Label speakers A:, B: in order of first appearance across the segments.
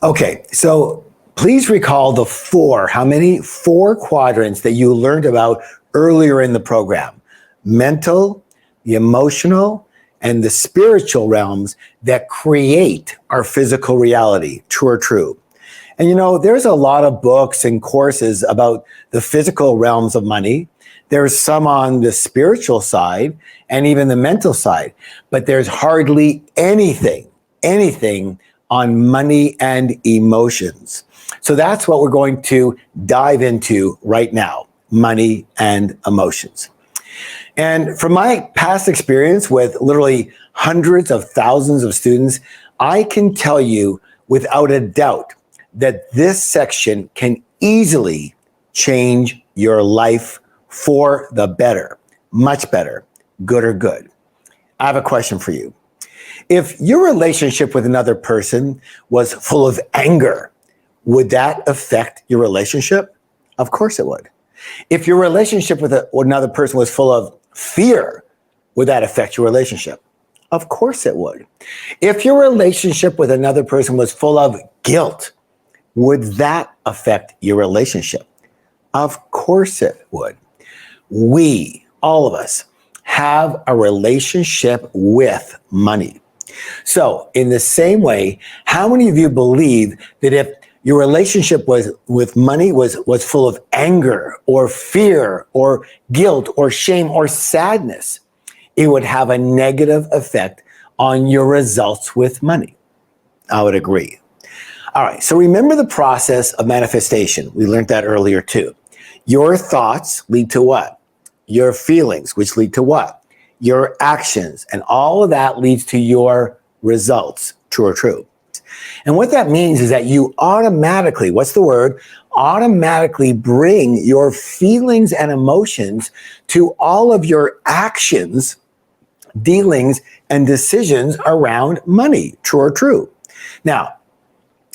A: Okay, so please recall the how many? Four quadrants that you learned about earlier in the program. Mental, the emotional, and the spiritual realms that create our physical reality. True or true? And you know, there's a lot of books and courses about the physical realms of money. There's some on the spiritual side and even the mental side, but there's hardly anything on money and emotions. So that's what we're going to dive into right now, money and emotions. And from my past experience with literally hundreds of thousands of students, I can tell you without a doubt that this section can easily change your life for the better, much better, good or good. I have a question for you. If your relationship with another person was full of anger, would that affect your relationship? Of course it would. If your relationship with another person was full of fear, would that affect your relationship? Of course it would. If your relationship with another person was full of guilt, would that affect your relationship? Of course it would. We, all of us, have a relationship with money. So in the same way, how many of you believe that if your relationship with money was full of anger or fear or guilt or shame or sadness, it would have a negative effect on your results with money? I would agree. All right, so remember the process of manifestation. We learned that earlier too. Your thoughts lead to what? Your feelings, which lead to what? Your actions, and all of that leads to your results. True or true? And what that means is that you automatically, what's the word? Automatically bring your feelings and emotions to all of your actions, dealings, and decisions around money. True or true? Now,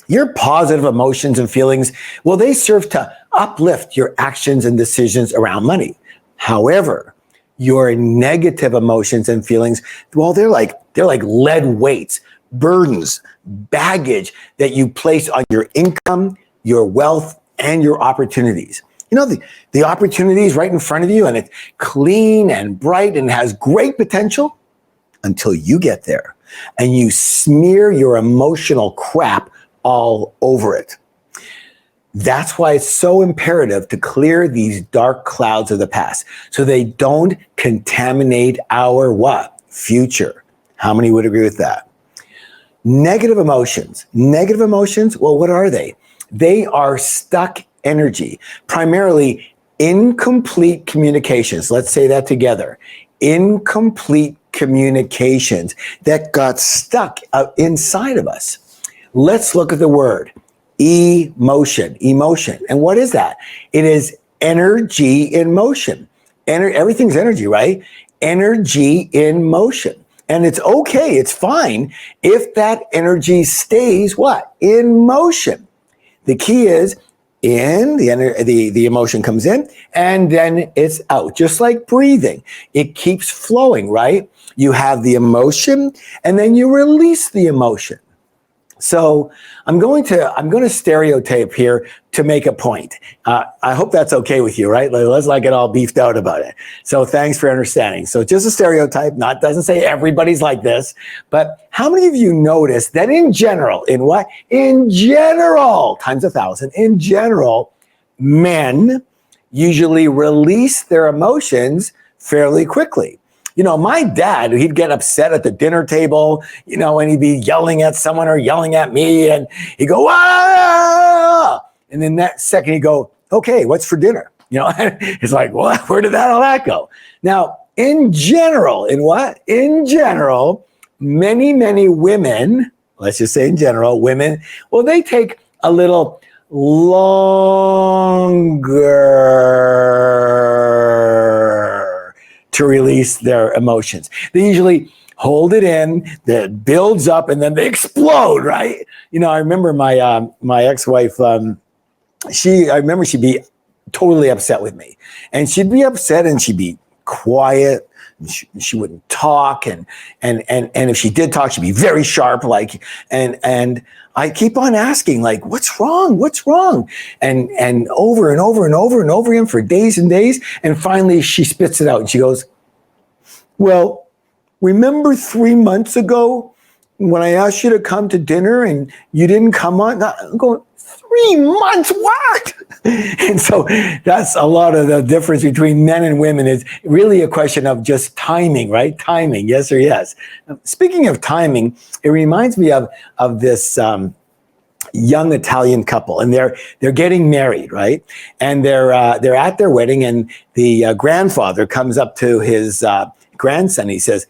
A: your positive emotions and feelings, well, they serve to uplift your actions and decisions around money. However, your negative emotions and feelings, well, they're like lead weights, burdens, baggage that you place on your income, your wealth, and your opportunities. You know, the opportunity is right in front of you and it's clean and bright and has great potential until you get there and you smear your emotional crap all over it. That's why it's so imperative to clear these dark clouds of the past so they don't contaminate our what? Future. How many would agree with that? Negative emotions. Negative emotions, well, what are they? They are stuck energy, primarily incomplete communications. Let's say that together. Incomplete communications that got stuck inside of us. Let's look at the word. Emotion. And what is that? It is energy in motion. Everything's energy, right? Energy in motion. And it's okay, it's fine if that energy stays what? In motion. The key is the emotion comes in and then it's out, just like breathing. It keeps flowing, right? You have the emotion and then you release the emotion. So I'm going to stereotype here to make a point. I hope that's okay with you, right? Let's not get all beefed out about it. So thanks for understanding. So just a stereotype, doesn't say everybody's like this, but how many of you notice that in general, times 1,000, in general, men usually release their emotions fairly quickly. You know, my dad, he'd get upset at the dinner table, you know, and he'd be yelling at someone or yelling at me, and he'd go, ah! And then that second he'd go, okay, what's for dinner? You know, it's like, well, where did all that go? Now, in general, many women, let's just say in general, women, well, they take a little longer to release their emotions. They usually hold it in, that builds up, and then they explode, right? You know, I remember my my ex-wife, I remember she'd be totally upset with me. And she'd be upset and she'd be quiet, she wouldn't talk, and if she did talk, she'd be very sharp, like, and I keep on asking, like, what's wrong? What's wrong? And over and over and over and over again for days and days. And finally she spits it out and she goes, well, remember 3 months ago when I asked you to come to dinner and you didn't come on? I'm going, 3 months, what? And so that's a lot of the difference between men and women. Is really a question of just timing, right? Timing, yes or yes. Speaking of timing, it reminds me of this young Italian couple, and they're getting married, right? And they're at their wedding, and the grandfather comes up to his grandson. He says,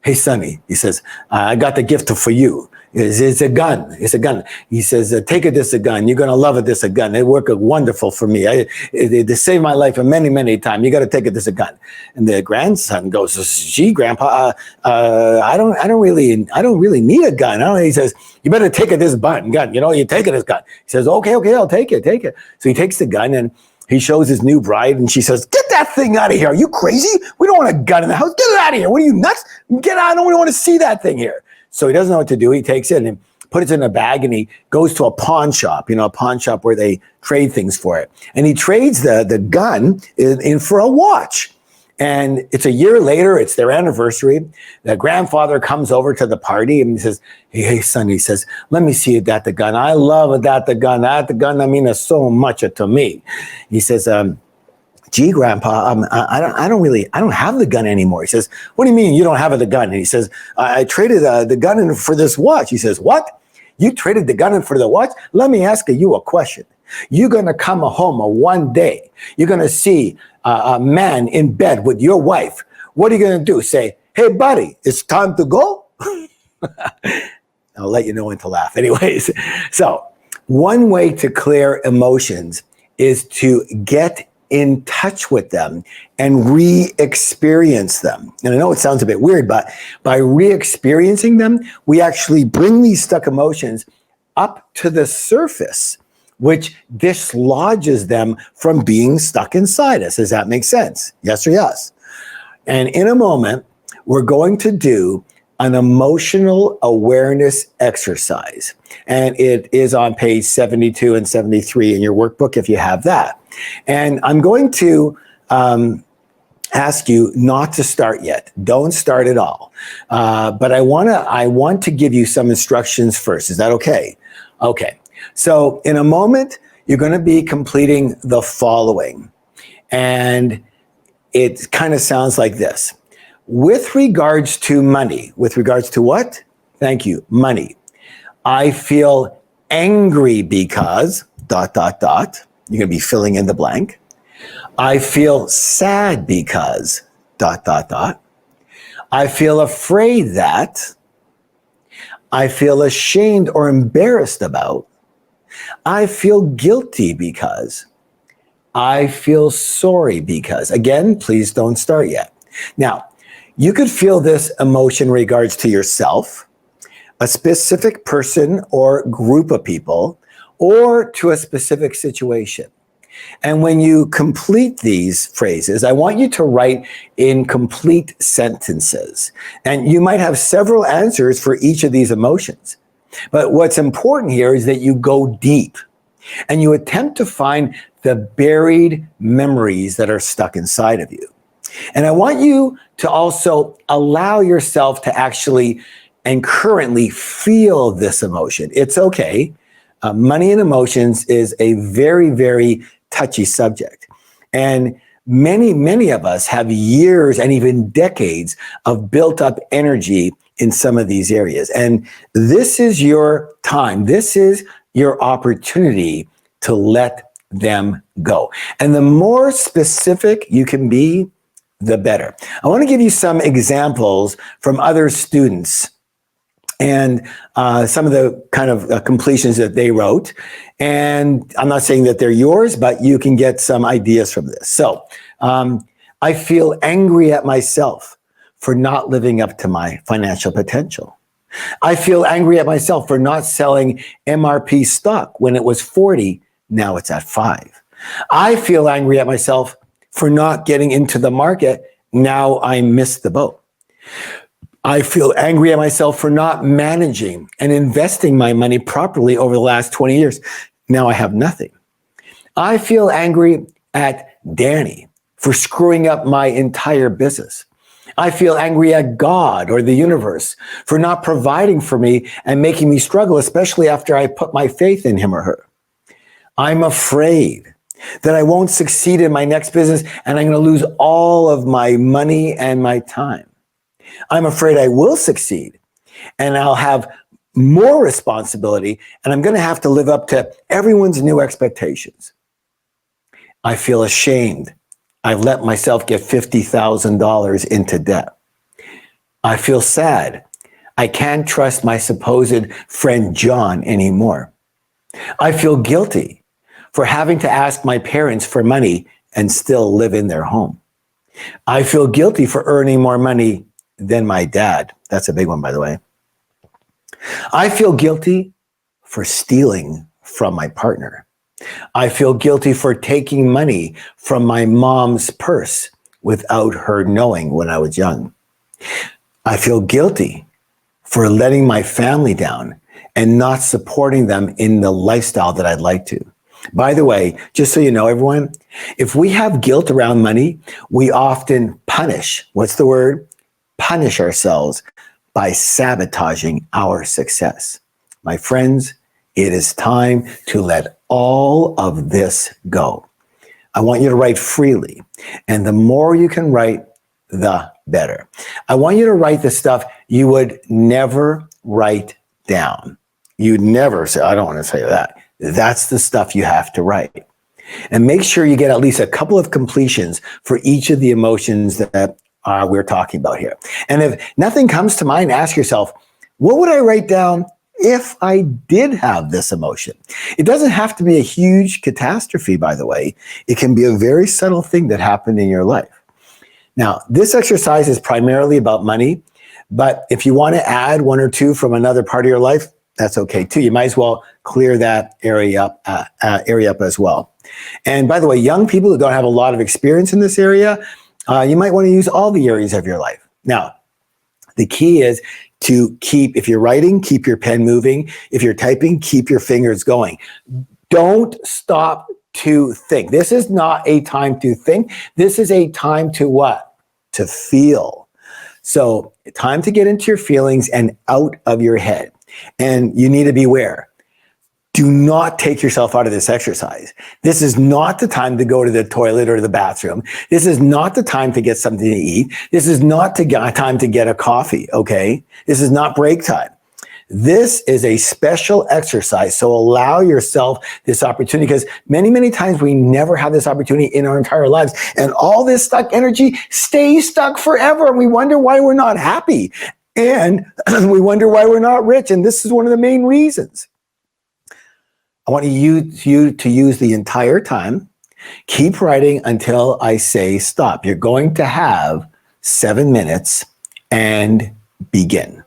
A: hey, Sonny, he says, I got the gift for you. It's a gun. It's a gun. He says, take it. This a gun. You're gonna love it. This a gun. It worked wonderful for me. It saved my life many, many times. You got to take it. This a gun. And the grandson goes, gee, Grandpa, I don't really need a gun. He says, you better take it. This gun. You take it. This gun. He says, okay, I'll take it. So he takes the gun and he shows his new bride, and she says, get that thing out of here. Are you crazy? We don't want a gun in the house. Get it out of here. What are you, nuts? Get out. I don't want to see that thing here. So he doesn't know what to do. He takes it and puts it in a bag, and he goes to a pawn shop, a pawn shop where they trade things for it. And he trades the gun in for a watch. And it's a year later. It's their anniversary. The grandfather comes over to the party and he says, hey, son, he says, let me see that the gun. I love that the gun. That the gun, I mean, it's so much to me. He says, gee, Grandpa, I don't have the gun anymore. He says, what do you mean you don't have the gun? And he says, I traded the gun in for this watch. He says, what? You traded the gun in for the watch? Let me ask you a question. You're going to come home one day. You're going to see a man in bed with your wife. What are you going to do? Say, hey, buddy, it's time to go? I'll let you know when to laugh. Anyways, so one way to clear emotions is to get in touch with them and re-experience them. And I know it sounds a bit weird, but by re-experiencing them, we actually bring these stuck emotions up to the surface, which dislodges them from being stuck inside us. Does that make sense? Yes or yes? And in a moment, we're going to do an emotional awareness exercise. And it is on page 72 and 73 in your workbook if you have that. And I'm going to ask you not to start yet. Don't start at all. But I want to give you some instructions first. Is that okay? Okay. So in a moment, you're going to be completing the following. And it kind of sounds like this. With regards to money, with regards to what? Thank you, money. I feel angry because, ... You're going to be filling in the blank. I feel sad because, ... I feel afraid that. I feel ashamed or embarrassed about. I feel guilty because. I feel sorry because. Again, please don't start yet. Now, you could feel this emotion in regards to yourself, a specific person or group of people, or to a specific situation. And when you complete these phrases, I want you to write in complete sentences. And you might have several answers for each of these emotions. But what's important here is that you go deep and you attempt to find the buried memories that are stuck inside of you. And I want you to also allow yourself to actually and currently feel this emotion. It's okay. Money and emotions is a very, very touchy subject. And many of us have years and even decades of built up energy in some of these areas. And this is your time. This is your opportunity to let them go. And the more specific you can be, the better. I want to give you some examples from other students and some of the kind of completions that they wrote. And I'm not saying that they're yours, but you can get some ideas from this. So I feel angry at myself for not living up to my financial potential. I feel angry at myself for not selling MRP stock when it was 40, now it's at 5. I feel angry at myself for not getting into the market Now I missed the boat. I feel angry at myself for not managing and investing my money properly over the last 20 years. Now I have nothing. I feel angry at Danny for screwing up my entire business. I feel angry at God or the universe for not providing for me and making me struggle, especially after I put my faith in him or her. I'm afraid that I won't succeed in my next business and I'm going to lose all of my money and my time. I'm afraid I will succeed and I'll have more responsibility and I'm going to have to live up to everyone's new expectations. I feel ashamed. I've let myself get $50,000 into debt. I feel sad. I can't trust my supposed friend John anymore. I feel guilty for having to ask my parents for money and still live in their home. I feel guilty for earning more money than my dad. That's a big one, by the way. I feel guilty for stealing from my partner. I feel guilty for taking money from my mom's purse without her knowing when I was young. I feel guilty for letting my family down and not supporting them in the lifestyle that I'd like to. By the way, just so you know, everyone, if we have guilt around money, we often punish, what's the word? Punish ourselves by sabotaging our success. My friends, it is time to let all of this go. I want you to write freely. And the more you can write, the better. I want you to write the stuff you would never write down. You'd never say, I don't want to say that. That's the stuff you have to write. And make sure you get at least a couple of completions for each of the emotions that we're talking about here. And if nothing comes to mind, ask yourself, what would I write down if I did have this emotion? It doesn't have to be a huge catastrophe, by the way. It can be a very subtle thing that happened in your life. Now, this exercise is primarily about money, but if you want to add one or two from another part of your life, that's okay too. You might as well clear that area up as well. And by the way, young people who don't have a lot of experience in this area, you might want to use all the areas of your life. Now, the key is to keep, if you're writing, keep your pen moving. If you're typing, keep your fingers going. Don't stop to think. This is not a time to think. This is a time to what? To feel. So time to get into your feelings and out of your head. And you need to beware. Do not take yourself out of this exercise. This is not the time to go to the toilet or the bathroom. This is not the time to get something to eat. This is not the time to get a coffee, okay? This is not break time. This is a special exercise. So allow yourself this opportunity, because many, many times we never have this opportunity in our entire lives. And all this stuck energy stays stuck forever. And we wonder why we're not happy. And we wonder why we're not rich. And this is one of the main reasons. I want you to use the entire time. Keep writing until I say stop. You're going to have 7 minutes and begin.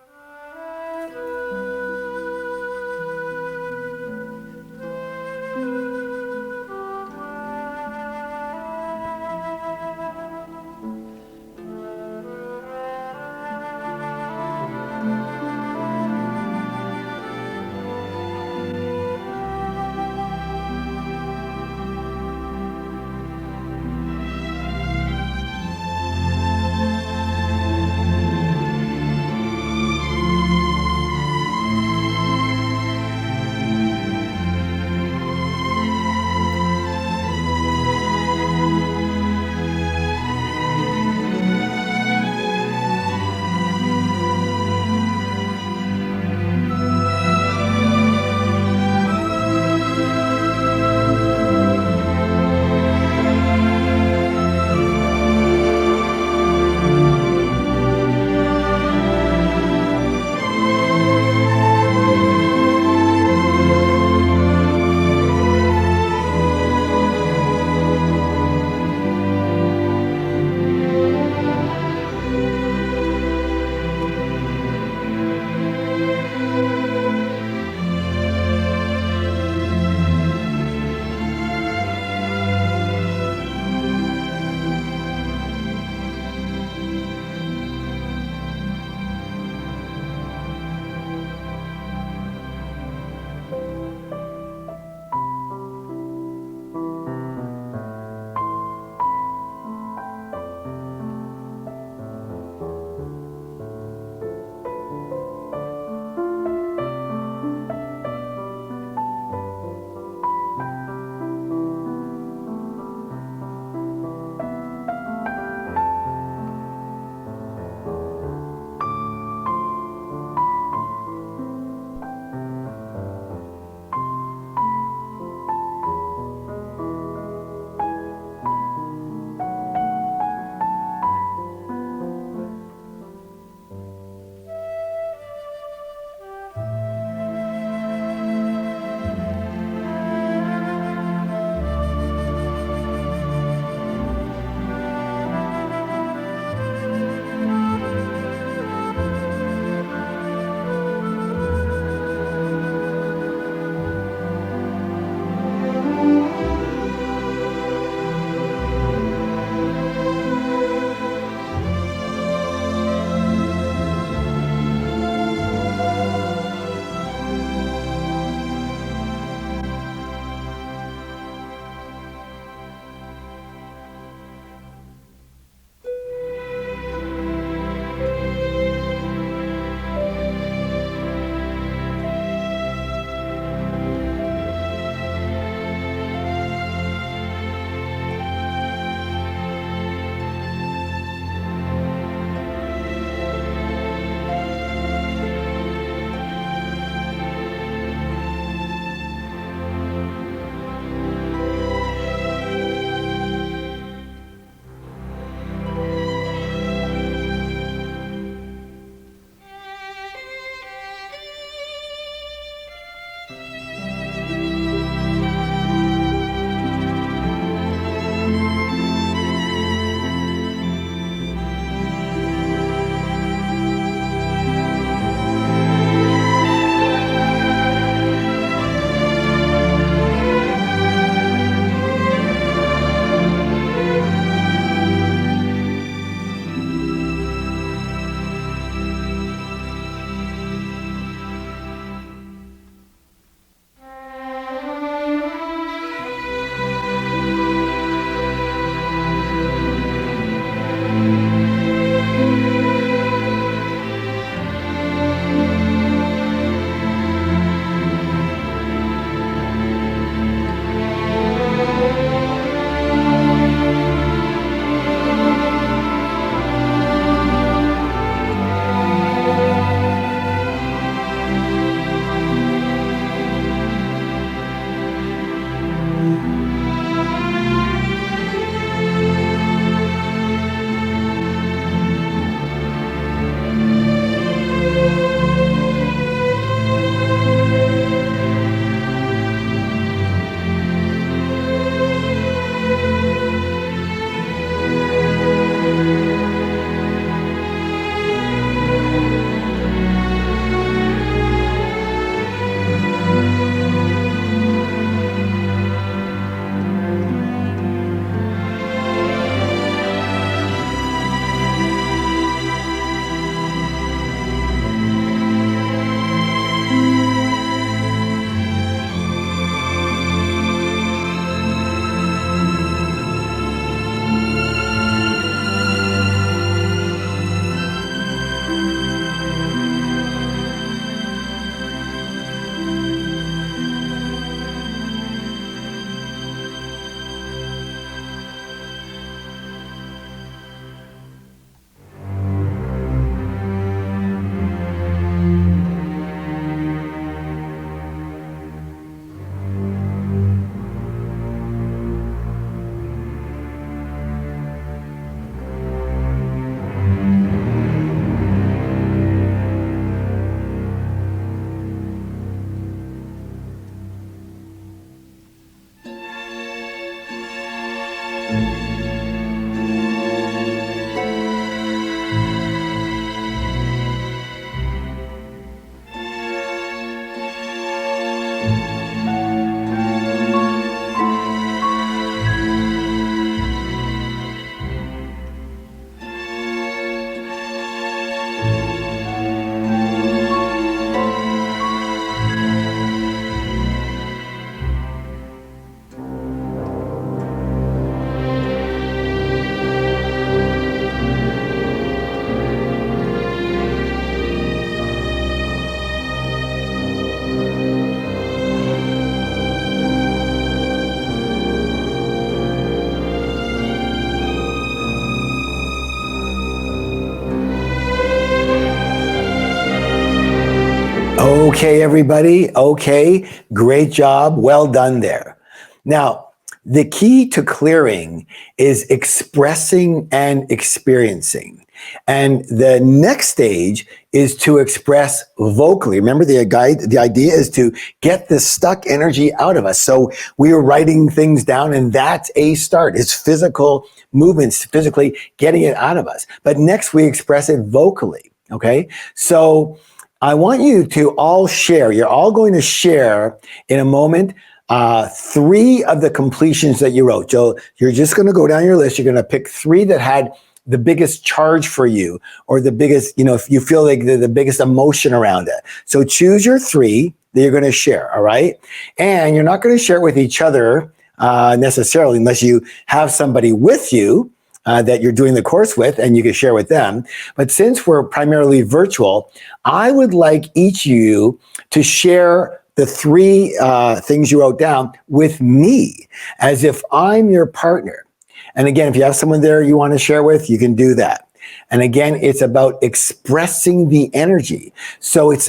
A: Okay, everybody. Okay, great job. Well done there. Now, the key to clearing is expressing and experiencing. And the next stage is to express vocally. Remember, the idea is to get this stuck energy out of us. So we are writing things down, and that's a start. It's physical movements, physically getting it out of us. But next, we express it vocally. Okay, so I want you to all share. You're all going to share in a moment 3 of the completions that you wrote. So you're just going to go down your list. You're going to pick 3 that had the biggest charge for you, or the biggest, if you feel like the biggest emotion around it. So choose your 3 that you're going to share. All right. And you're not going to share it with each other necessarily, unless you have somebody with you that you're doing the course with, and you can share with them. But since we're primarily virtual, I would like each of you to share the 3 things you wrote down with me, as if I'm your partner. And again, if you have someone there you want to share with, you can do that. And again, it's about expressing the energy. So it's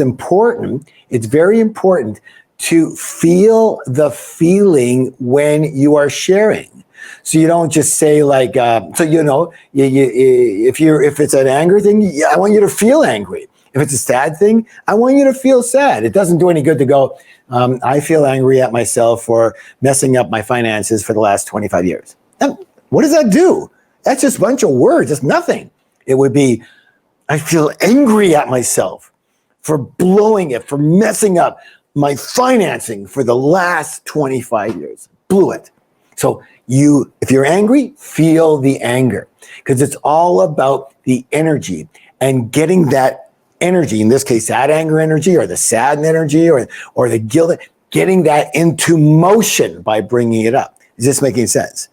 A: very important to feel the feeling when you are sharing. So you don't just say like, if it's an anger thing, I want you to feel angry. If it's a sad thing, I want you to feel sad. It doesn't do any good to go, I feel angry at myself for messing up my finances for the last 25 years. And what does that do? That's just a bunch of words. It's nothing. It would be, I feel angry at myself for blowing it, for messing up my financing for the last 25 years. Blew it. So if you're angry, feel the anger, because it's all about the energy and getting that energy, in this case, that anger energy or the sad energy or the guilt, getting that into motion by bringing it up. Is this making sense?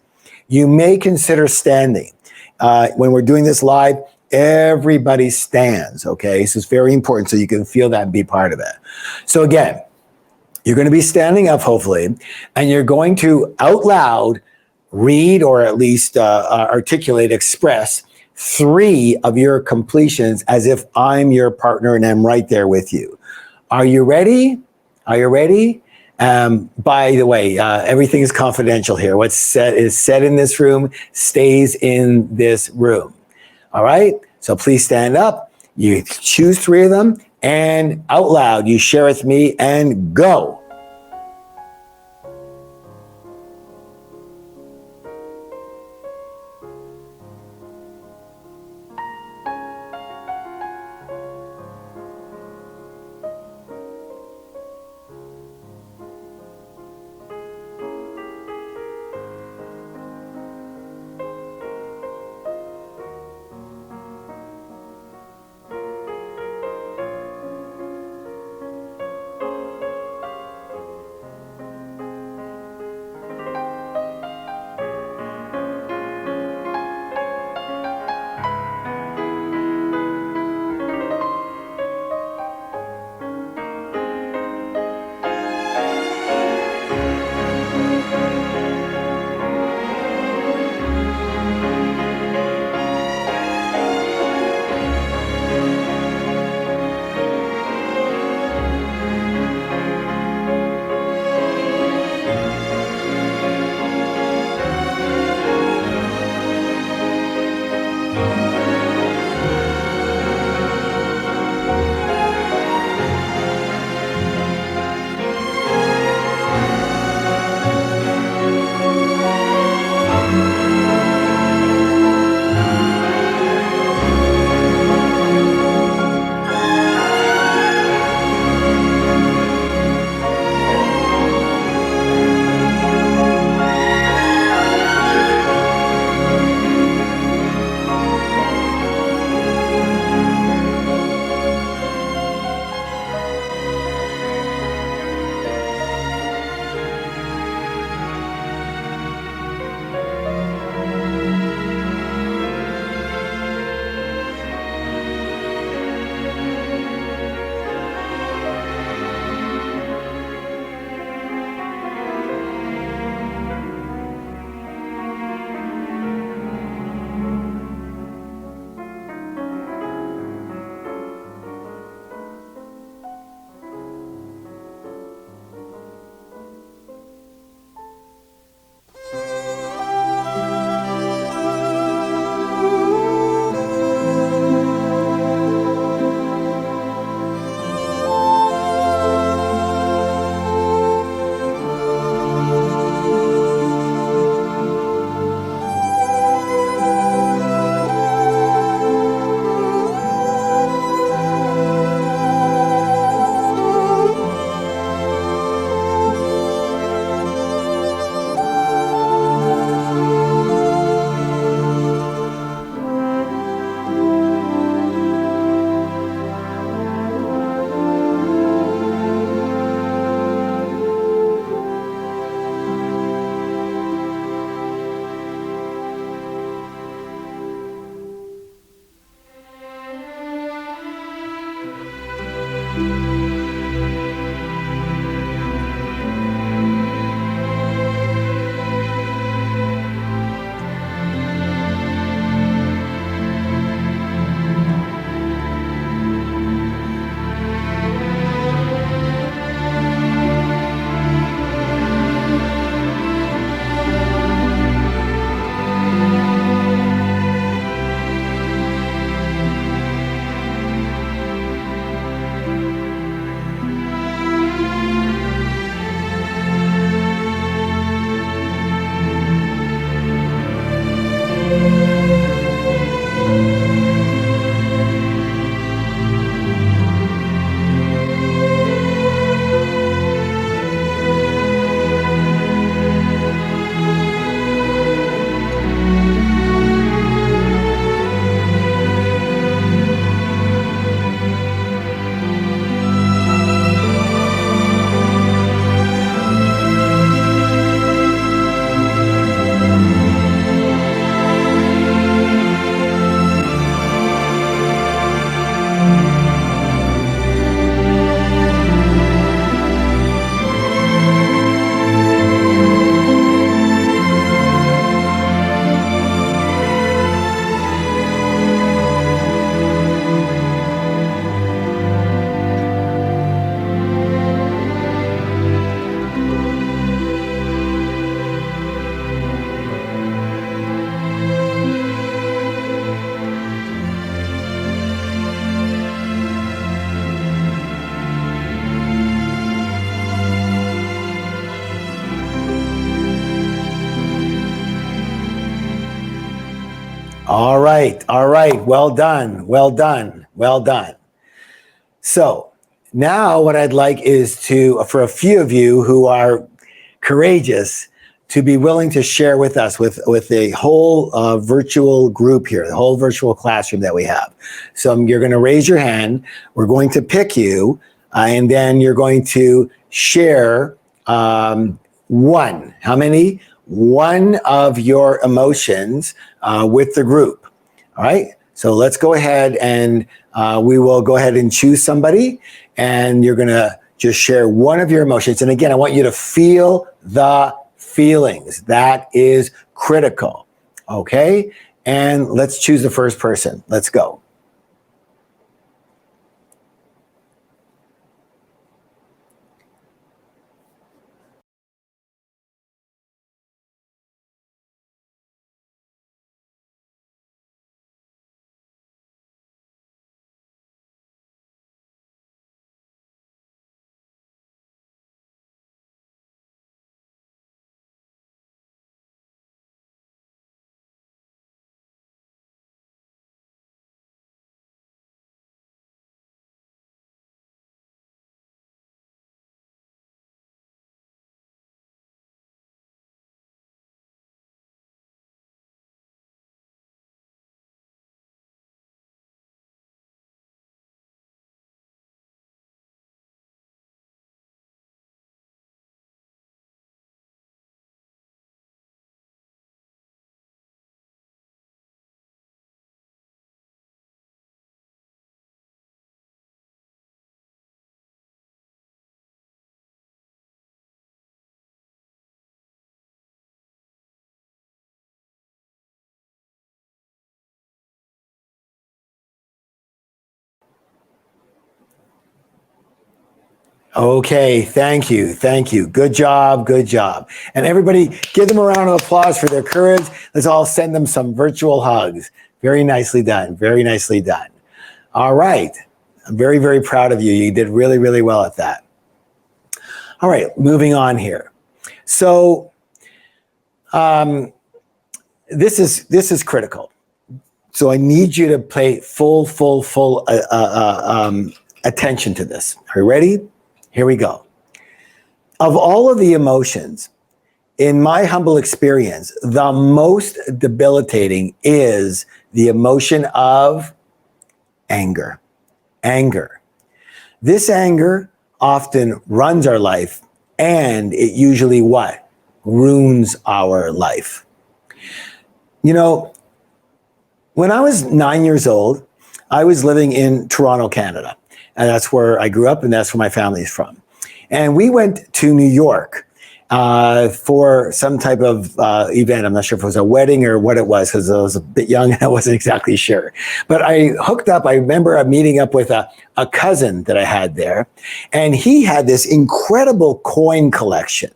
A: You may consider standing. When we're doing this live, everybody stands, okay? So it's very important so you can feel that and be part of it. So again, you're going to be standing up, hopefully, and you're going to out loud read, or at least articulate, express 3 of your completions as if I'm your partner and I'm right there with you. Are you ready? Are you ready? By the way, everything is confidential here. What's said is said in this room stays in this room. All right? So please stand up. You choose 3 of them, and out loud, you share with me, and go. All right. All right. Well done. Well done. Well done. So now what I'd like is for a few of you who are courageous, to be willing to share with us, with the whole virtual group here, the whole virtual classroom that we have. So you're going to raise your hand. We're going to pick you, and then you're going to share one. How many? One of your emotions with the group. All right. So let's go ahead and we will go ahead and choose somebody, and you're going to just share one of your emotions. And again, I want you to feel the feelings. That is critical. Okay? And let's choose the first person. Let's go. Okay, thank you, thank you. Good job, good job. And everybody, give them a round of applause for their courage. Let's all send them some virtual hugs. Very nicely done, very nicely done. All right, I'm very, very proud of you. You did really, really well at that. All right, moving on here. So this is critical. So I need you to pay full attention to this. Are you ready? Here we go. Of all of the emotions, in my humble experience, the most debilitating is the emotion of anger. Anger. This anger often runs our life, and it usually what? Ruins our life. You know, when I was 9 years old, I was living in Toronto, Canada. And that's where I grew up, and that's where my family is from. And we went to New York for some type of event. I'm not sure if it was a wedding or what it was, because I was a bit young and I wasn't exactly sure. But I hooked up. I remember meeting up with a cousin that I had there, and he had this incredible coin collection.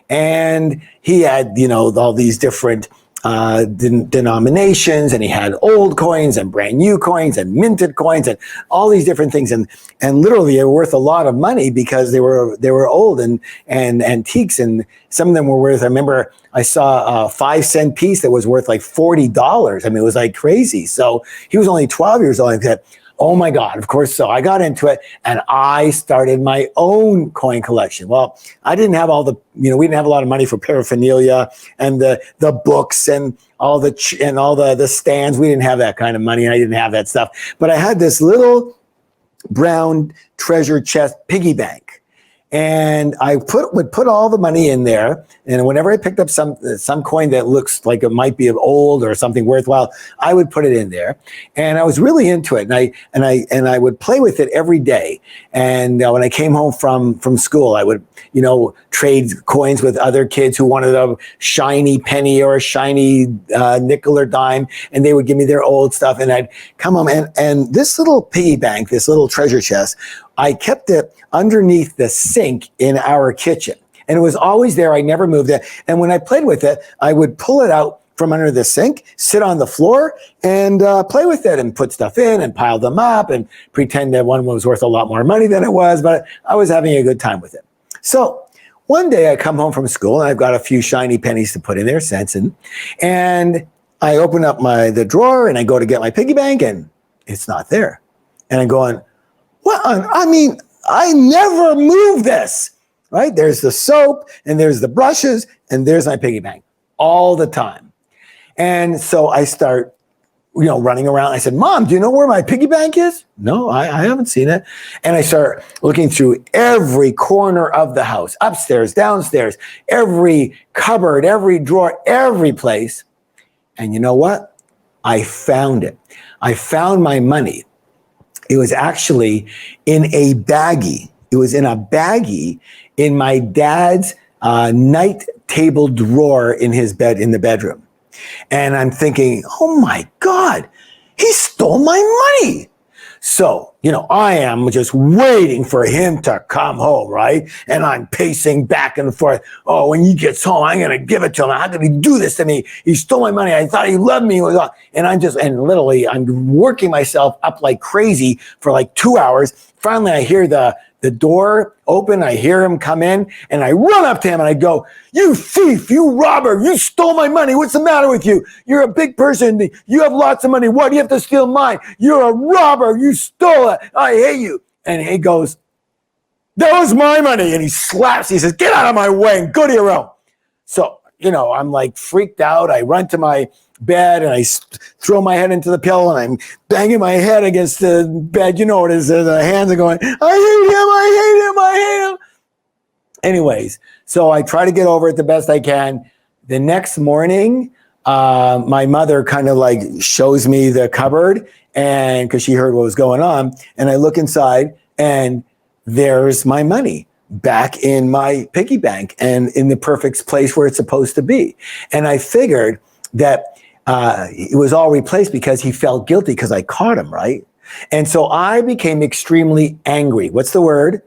A: And he had, you know, all these different denominations, and he had old coins and brand new coins and minted coins and all these different things, and literally they were worth a lot of money because they were old and antiques, and some of them were worth, I remember I saw a 5-cent piece that was worth like $40. I mean, it was like crazy. So he was only 12 years old. I said, oh my God, of course. So I got into it, and I started my own coin collection. Well, I didn't have all the, you know, we didn't have a lot of money for paraphernalia and the books and all the stands. We didn't have that kind of money, and I didn't have that stuff. But I had this little brown treasure chest piggy bank. And I would put all the money in there, and whenever I picked up some coin that looks like it might be old or something worthwhile, I would put it in there. And I was really into it, and I would play with it every day. And when I came home from school, I would, you know, trade coins with other kids who wanted a shiny penny or a shiny nickel or dime, and they would give me their old stuff, and I'd come home, and this little piggy bank, this little treasure chest, I kept it underneath the sink in our kitchen. And it was always there. I never moved it. And when I played with it, I would pull it out from under the sink, sit on the floor, and play with it and put stuff in and pile them up and pretend that one was worth a lot more money than it was. But I was having a good time with it. So one day I come home from school, and I've got a few shiny pennies to put in there, cents, and I open up the drawer and I go to get my piggy bank and it's not there. And I'm going, what? I mean, I never move this, right? There's the soap and there's the brushes and there's my piggy bank all the time. And so I start, running around. I said, Mom, do you know where my piggy bank is? No, I haven't seen it. And I start looking through every corner of the house, upstairs, downstairs, every cupboard, every drawer, every place. And you know what? I found it. I found my money. It was actually in a baggie. It was in a baggie in my dad's night table drawer in his bed, in the bedroom. And I'm thinking, oh my God, he stole my money. So, I am just waiting for him to come home, right? And I'm pacing back and forth. Oh, when he gets home, I'm going to give it to him. How could he do this to me? He stole my money. I thought he loved me. And literally, I'm working myself up like crazy for like 2 hours. Finally, I hear the door open. I hear him come in and I run up to him and I go, you thief, you robber, you stole my money. What's the matter with you? You're a big person. You have lots of money. Why do you have to steal mine? You're a robber. You stole it. I hate you. And he goes, that was my money. And he slaps. He says, get out of my way and go to your room. So, I'm like freaked out. I run to my bed and I throw my head into the pillow and I'm banging my head against the bed. You know what it is. The hands are going, I hate him. I hate him. I hate him. Anyways, so I try to get over it the best I can. The next morning, my mother kind of like shows me the cupboard and because she heard what was going on. And I look inside and there's my money back in my piggy bank and in the perfect place where it's supposed to be. And I figured that it was all replaced because he felt guilty because I caught him, right? And so I became extremely angry. What's the word?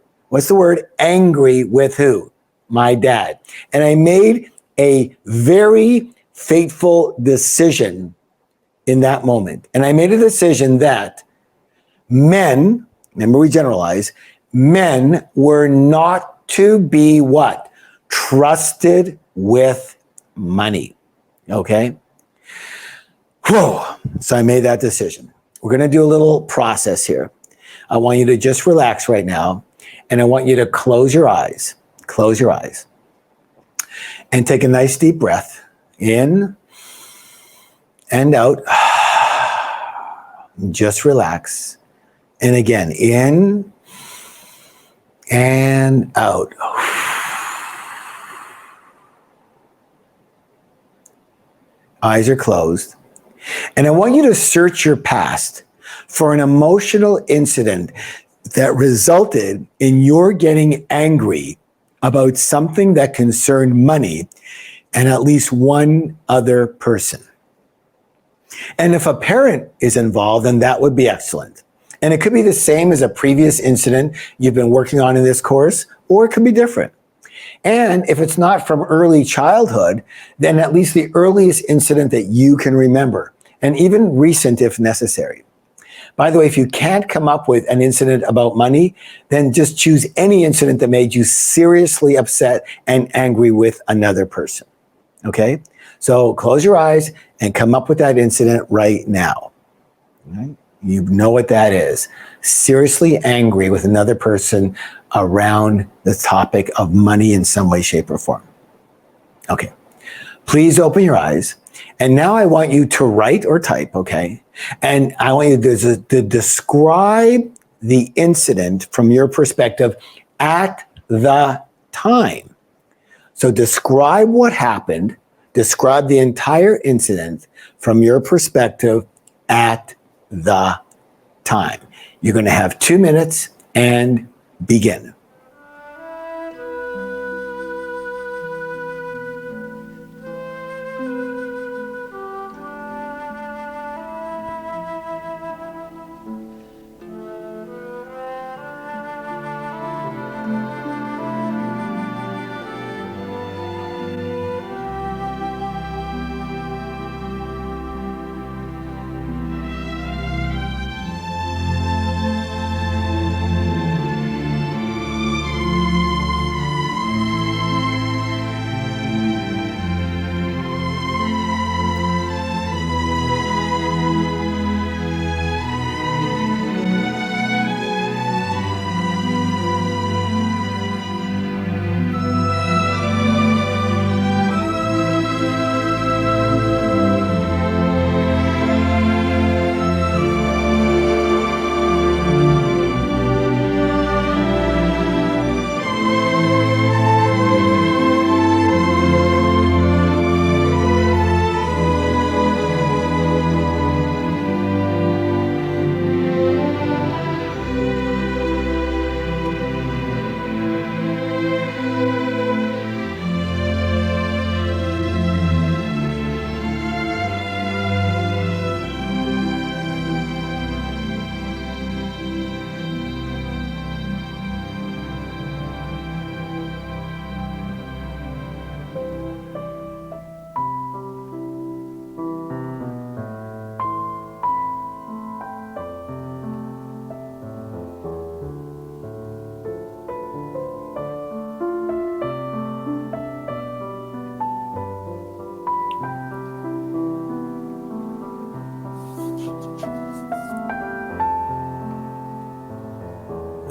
A: Angry with who? My dad. And I made a very fateful decision in that moment. And I made a decision that men, remember we generalize, men were not to be what? Trusted with money. Okay? Whoa. So I made that decision. We're going to do a little process here. I want you to just relax right now. And I want you to close your eyes. Close your eyes. And take a nice deep breath in and out. Just relax. And again, in and out. Eyes are closed. And I want you to search your past for an emotional incident that resulted in your getting angry about something that concerned money and at least one other person. And if a parent is involved, then that would be excellent. And it could be the same as a previous incident you've been working on in this course, or it could be different. And if it's not from early childhood, then at least the earliest incident that you can remember, and even recent if necessary. By the way, if you can't come up with an incident about money, then just choose any incident that made you seriously upset and angry with another person. Okay? So close your eyes and come up with that incident right now. Right? You know what that is. Seriously angry with another person around the topic of money in some way, shape, or form. Okay. Please open your eyes. And now I want you to write or type, okay? And I want you to describe the incident from your perspective at the time. So describe what happened. Describe the entire incident from your perspective at the time. You're going to have 2 minutes and begin.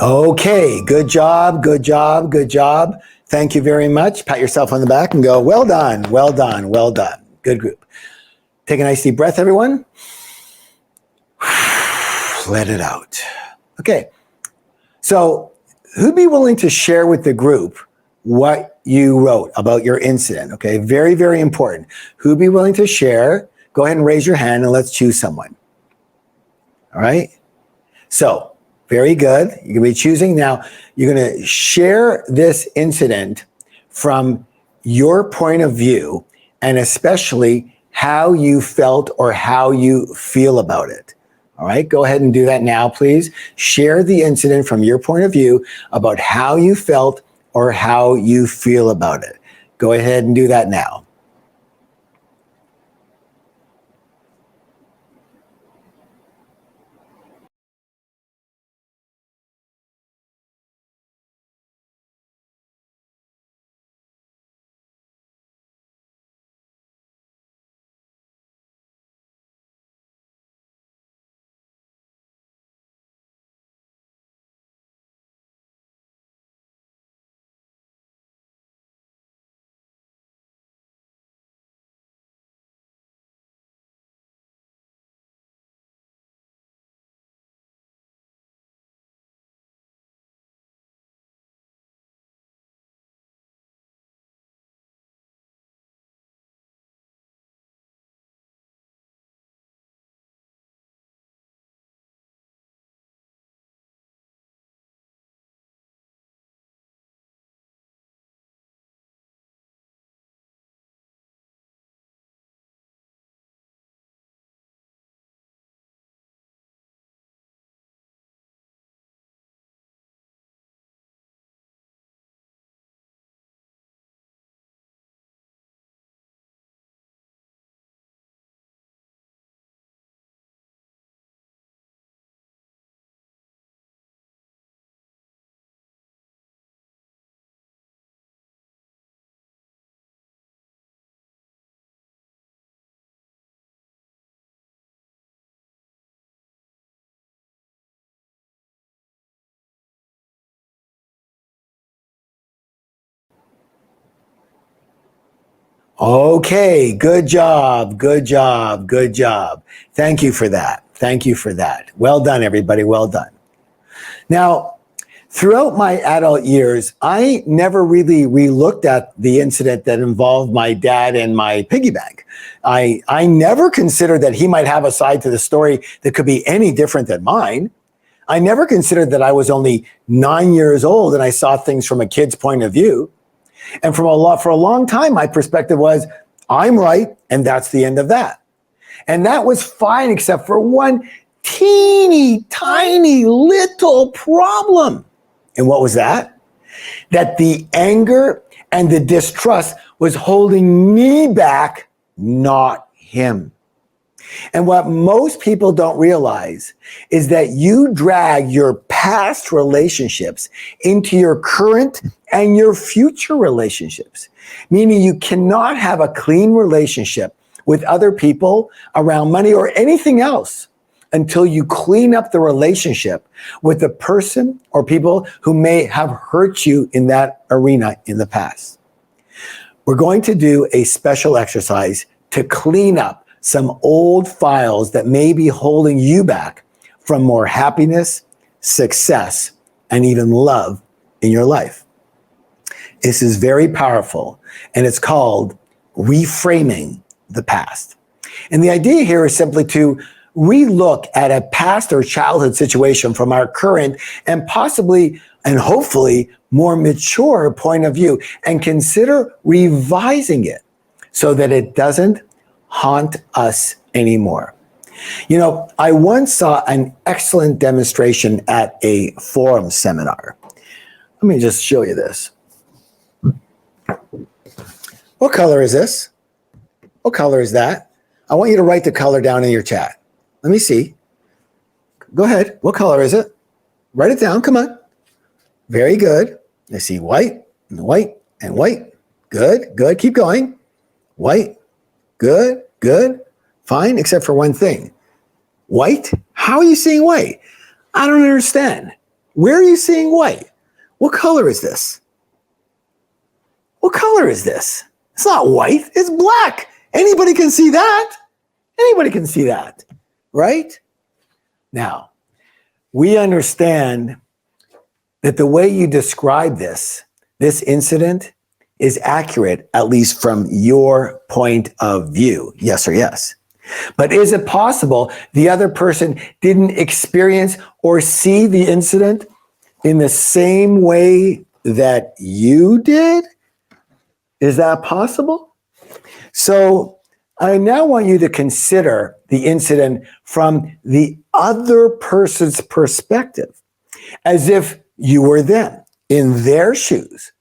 A: Okay, good job, good job, good job. Thank you very much. Pat yourself on the back and go, well done, well done, well done. Good group. Take a nice deep breath, everyone. Let it out. Okay, so who'd be willing to share with the group what you wrote about your incident? Okay, very, very important. Who'd be willing to share? Go ahead and raise your hand and let's choose someone. All right, so very good. You're gonna be choosing now. You're gonna share this incident from your point of view and especially how you felt or how you feel about it. All right, go ahead and do that now, please. Share the incident from your point of view about how you felt or how you feel about it. Go ahead and do that now. Okay, good job, good job, good job. Thank you for that. Thank you for that. Well done, everybody. Well done. Now, throughout my adult years, I never really re-looked at the incident that involved my dad and my piggy bank. I never considered that he might have a side to the story that could be any different than mine. I never considered that I was only 9 years old and I saw things from a kid's point of view. And for a long time, my perspective was, I'm right, and that's the end of that. And that was fine, except for one teeny tiny little problem. And what was that? That the anger and the distrust was holding me back, not him. And what most people don't realize is that you drag your past relationships into your current and your future relationships, meaning you cannot have a clean relationship with other people around money or anything else until you clean up the relationship with the person or people who may have hurt you in that arena in the past. We're going to do a special exercise to clean up some old files that may be holding you back from more happiness, success, and even love in your life. This is very powerful, and it's called reframing the past. And the idea here is simply to relook at a past or childhood situation from our current and possibly and hopefully more mature point of view and consider revising it so that it doesn't haunt us anymore. You know, I once saw an excellent demonstration at a forum seminar. Let me just show you this. What color is this? What color is that? I want you to write the color down in your chat. Let me see. Go ahead. What color is it? Write it down. Come on. Very good. I see white and white and white. Good, good. Keep going. White. Good, good. Fine, except for one thing. White? How are you seeing white? I don't understand. Where are you seeing white? What color is this? What color is this? It's not white, it's black. Anybody can see that. Anybody can see that, right? Now, we understand that the way you describe this incident is accurate, at least from your point of view. Yes or yes? But is it possible the other person didn't experience or see the incident in the same way that you did? Is that possible? So I now want you to consider the incident from the other person's perspective, as if you were them, in their shoes,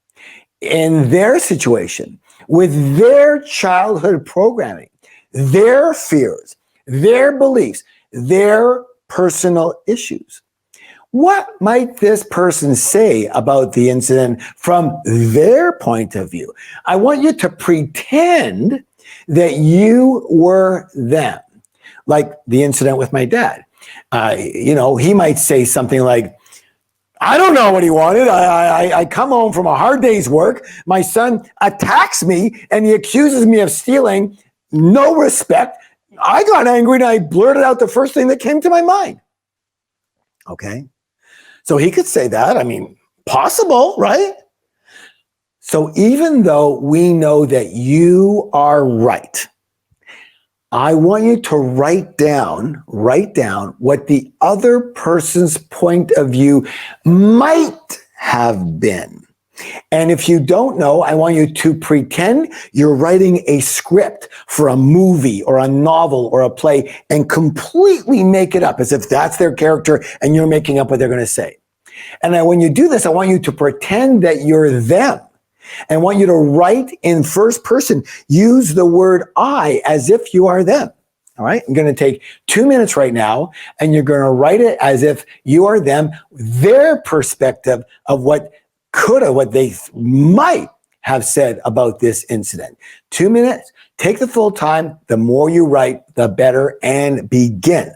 A: in their situation, with their childhood programming, their fears, their beliefs, their personal issues. What might this person say about the incident from their point of view? I want you to pretend that you were them. Like the incident with my dad. He might say something like, I don't know what he wanted. I come home from a hard day's work. My son attacks me and he accuses me of stealing. No respect. I got angry and I blurted out the first thing that came to my mind. Okay. So he could say that. I mean, possible, right? So even though we know that you are right, I want you to write down what the other person's point of view might have been. And if you don't know, I want you to pretend you're writing a script for a movie or a novel or a play and completely make it up as if that's their character and you're making up what they're going to say. And then when you do this, I want you to pretend that you're them. And I want you to write in first person, use the word I as if you are them. All right. I'm going to take 2 minutes right now and you're going to write it as if you are them, their perspective of what they might have said about this incident. 2 minutes, take the full time. The more you write, the better, and begin.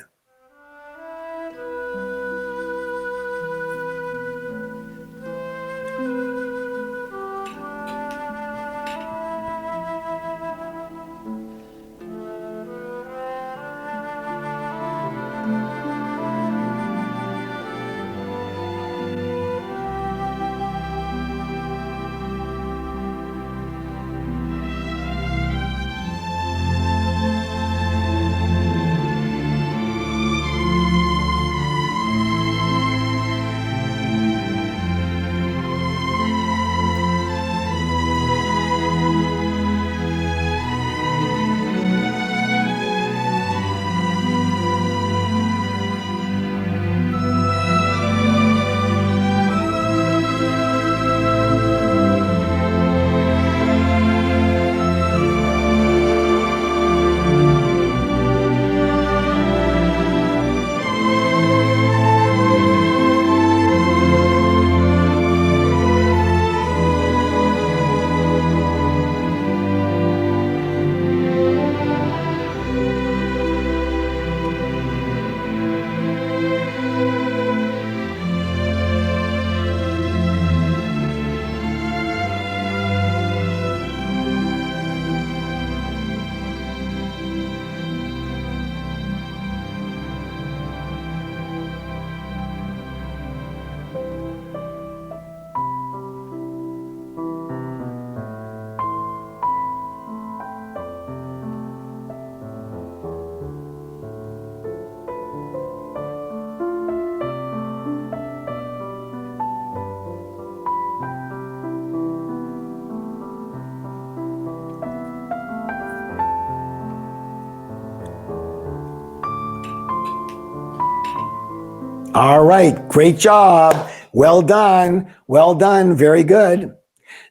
A: All right, great job. Well done. Well done. Very good.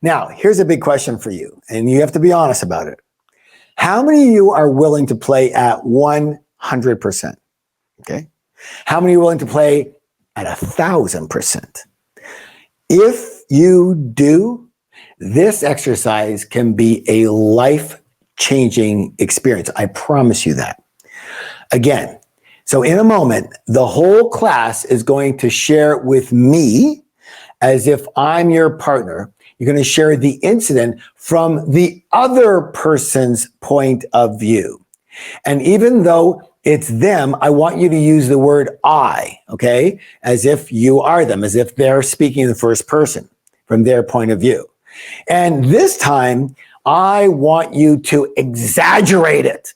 A: Now, here's a big question for you, and you have to be honest about it. How many of you are willing to play at 100%? Okay. How many are willing to play at 1,000%? If you do, this exercise can be a life-changing experience. I promise you that. Again, So in a moment, the whole class is going to share with me as if I'm your partner. You're going to share the incident from the other person's point of view. And even though it's them, I want you to use the word I, okay? As if you are them, as if they're speaking in the first person from their point of view. And this time, I want you to exaggerate it.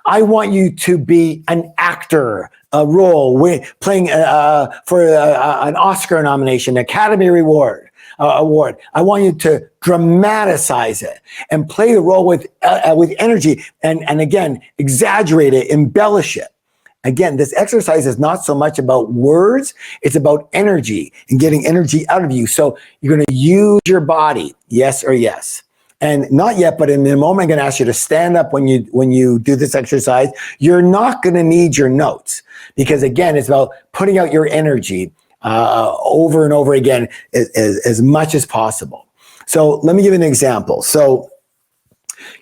A: I want you to be an actor, a role, playing for an Oscar nomination, Academy Award. I want you to dramatize it and play the role with energy and again, exaggerate it, embellish it. Again, this exercise is not so much about words, it's about energy and getting energy out of you. So you're going to use your body, yes or yes. And not yet, but in a moment, I'm going to ask you to stand up when you do this exercise. You're not going to need your notes because, again, it's about putting out your energy over and over again as much as possible. So let me give you an example. So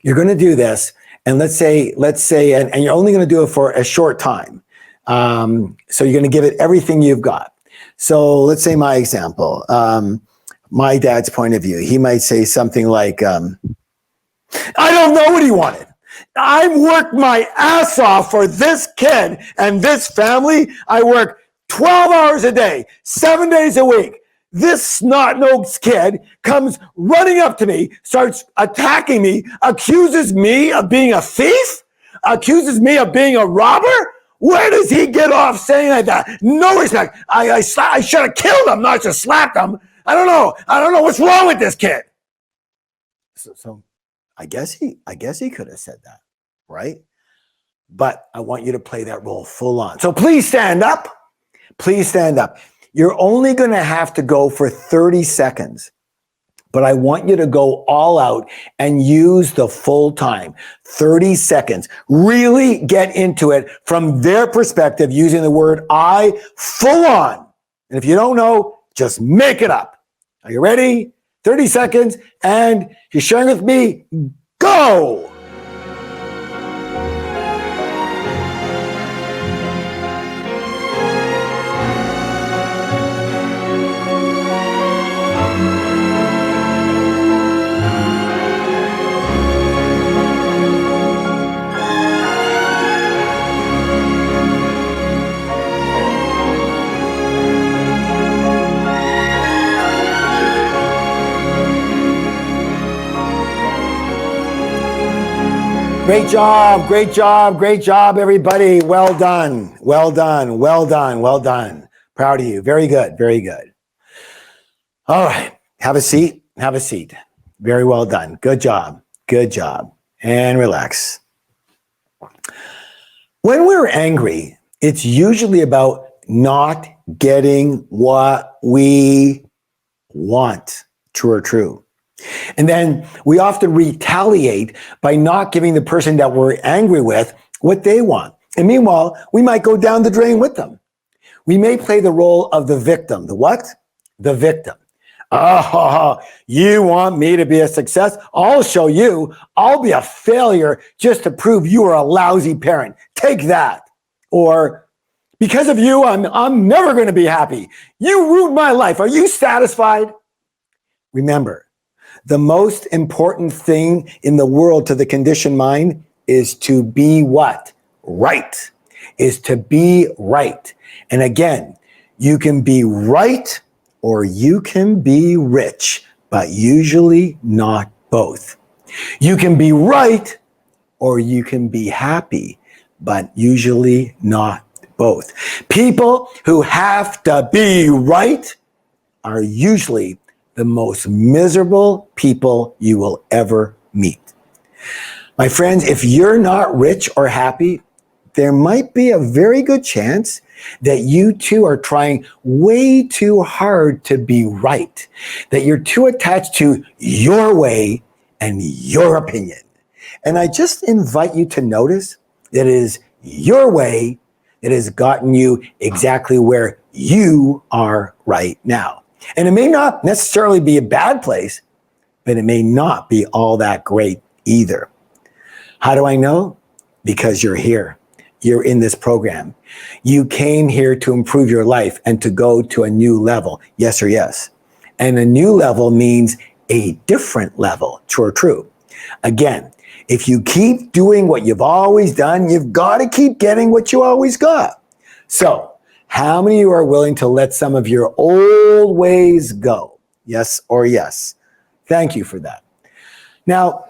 A: you're going to do this, and let's say, and you're only going to do it for a short time. So you're going to give it everything you've got. So let's say my example. My dad's point of view, he might say something like, I don't know what he wanted. I worked my ass off for this kid and this family. I work 12 hours a day, 7 days a week. This snot-nosed kid comes running up to me, starts attacking me, accuses me of being a thief, accuses me of being a robber. Where does he get off saying like that? No respect. I should have killed him, not just slapped him. I don't know what's wrong with this kid. So I guess he could have said that, right? But I want you to play that role full on. So please stand up. Please stand up. You're only going to have to go for 30 seconds, but I want you to go all out and use the full time, 30 seconds. Really get into it from their perspective using the word I full on. And if you don't know, just make it up. Are you ready? 30 seconds, and you're sharing with me. Go! Great job, great job, great job, everybody. Well done, well done, well done, well done. Proud of you. Very good, very good. All right, have a seat, have a seat. Very well done. Good job, good job. And relax. When we're angry, it's usually about not getting what we want. True or true? And then we often retaliate by not giving the person that we're angry with what they want. And meanwhile, we might go down the drain with them. We may play the role of the victim. The what? The victim. Oh, you want me to be a success? I'll show you. I'll be a failure just to prove you are a lousy parent. Take that. Or because of you, I'm never going to be happy. You ruined my life. Are you satisfied? Remember, the most important thing in the world to the conditioned mind is to be what? Right. Is to be right. And again, you can be right or you can be rich, but usually not both. You can be right or you can be happy, but usually not both. People who have to be right are usually the most miserable people you will ever meet. My friends, if you're not rich or happy, there might be a very good chance that you too are trying way too hard to be right, that you're too attached to your way and your opinion. And I just invite you to notice that it is your way that has gotten you exactly where you are right now. And it may not necessarily be a bad place, but it may not be all that great either. How do I know? Because you're here. you're in this program. You came here to improve your life and to go to a new level. Yes or yes? And a new level means a different level. True or true? Again, if you keep doing what you've always done, you've got to keep getting what you always got. So, how many of you are willing to let some of your old ways go? Yes or yes? Thank you for that. Now,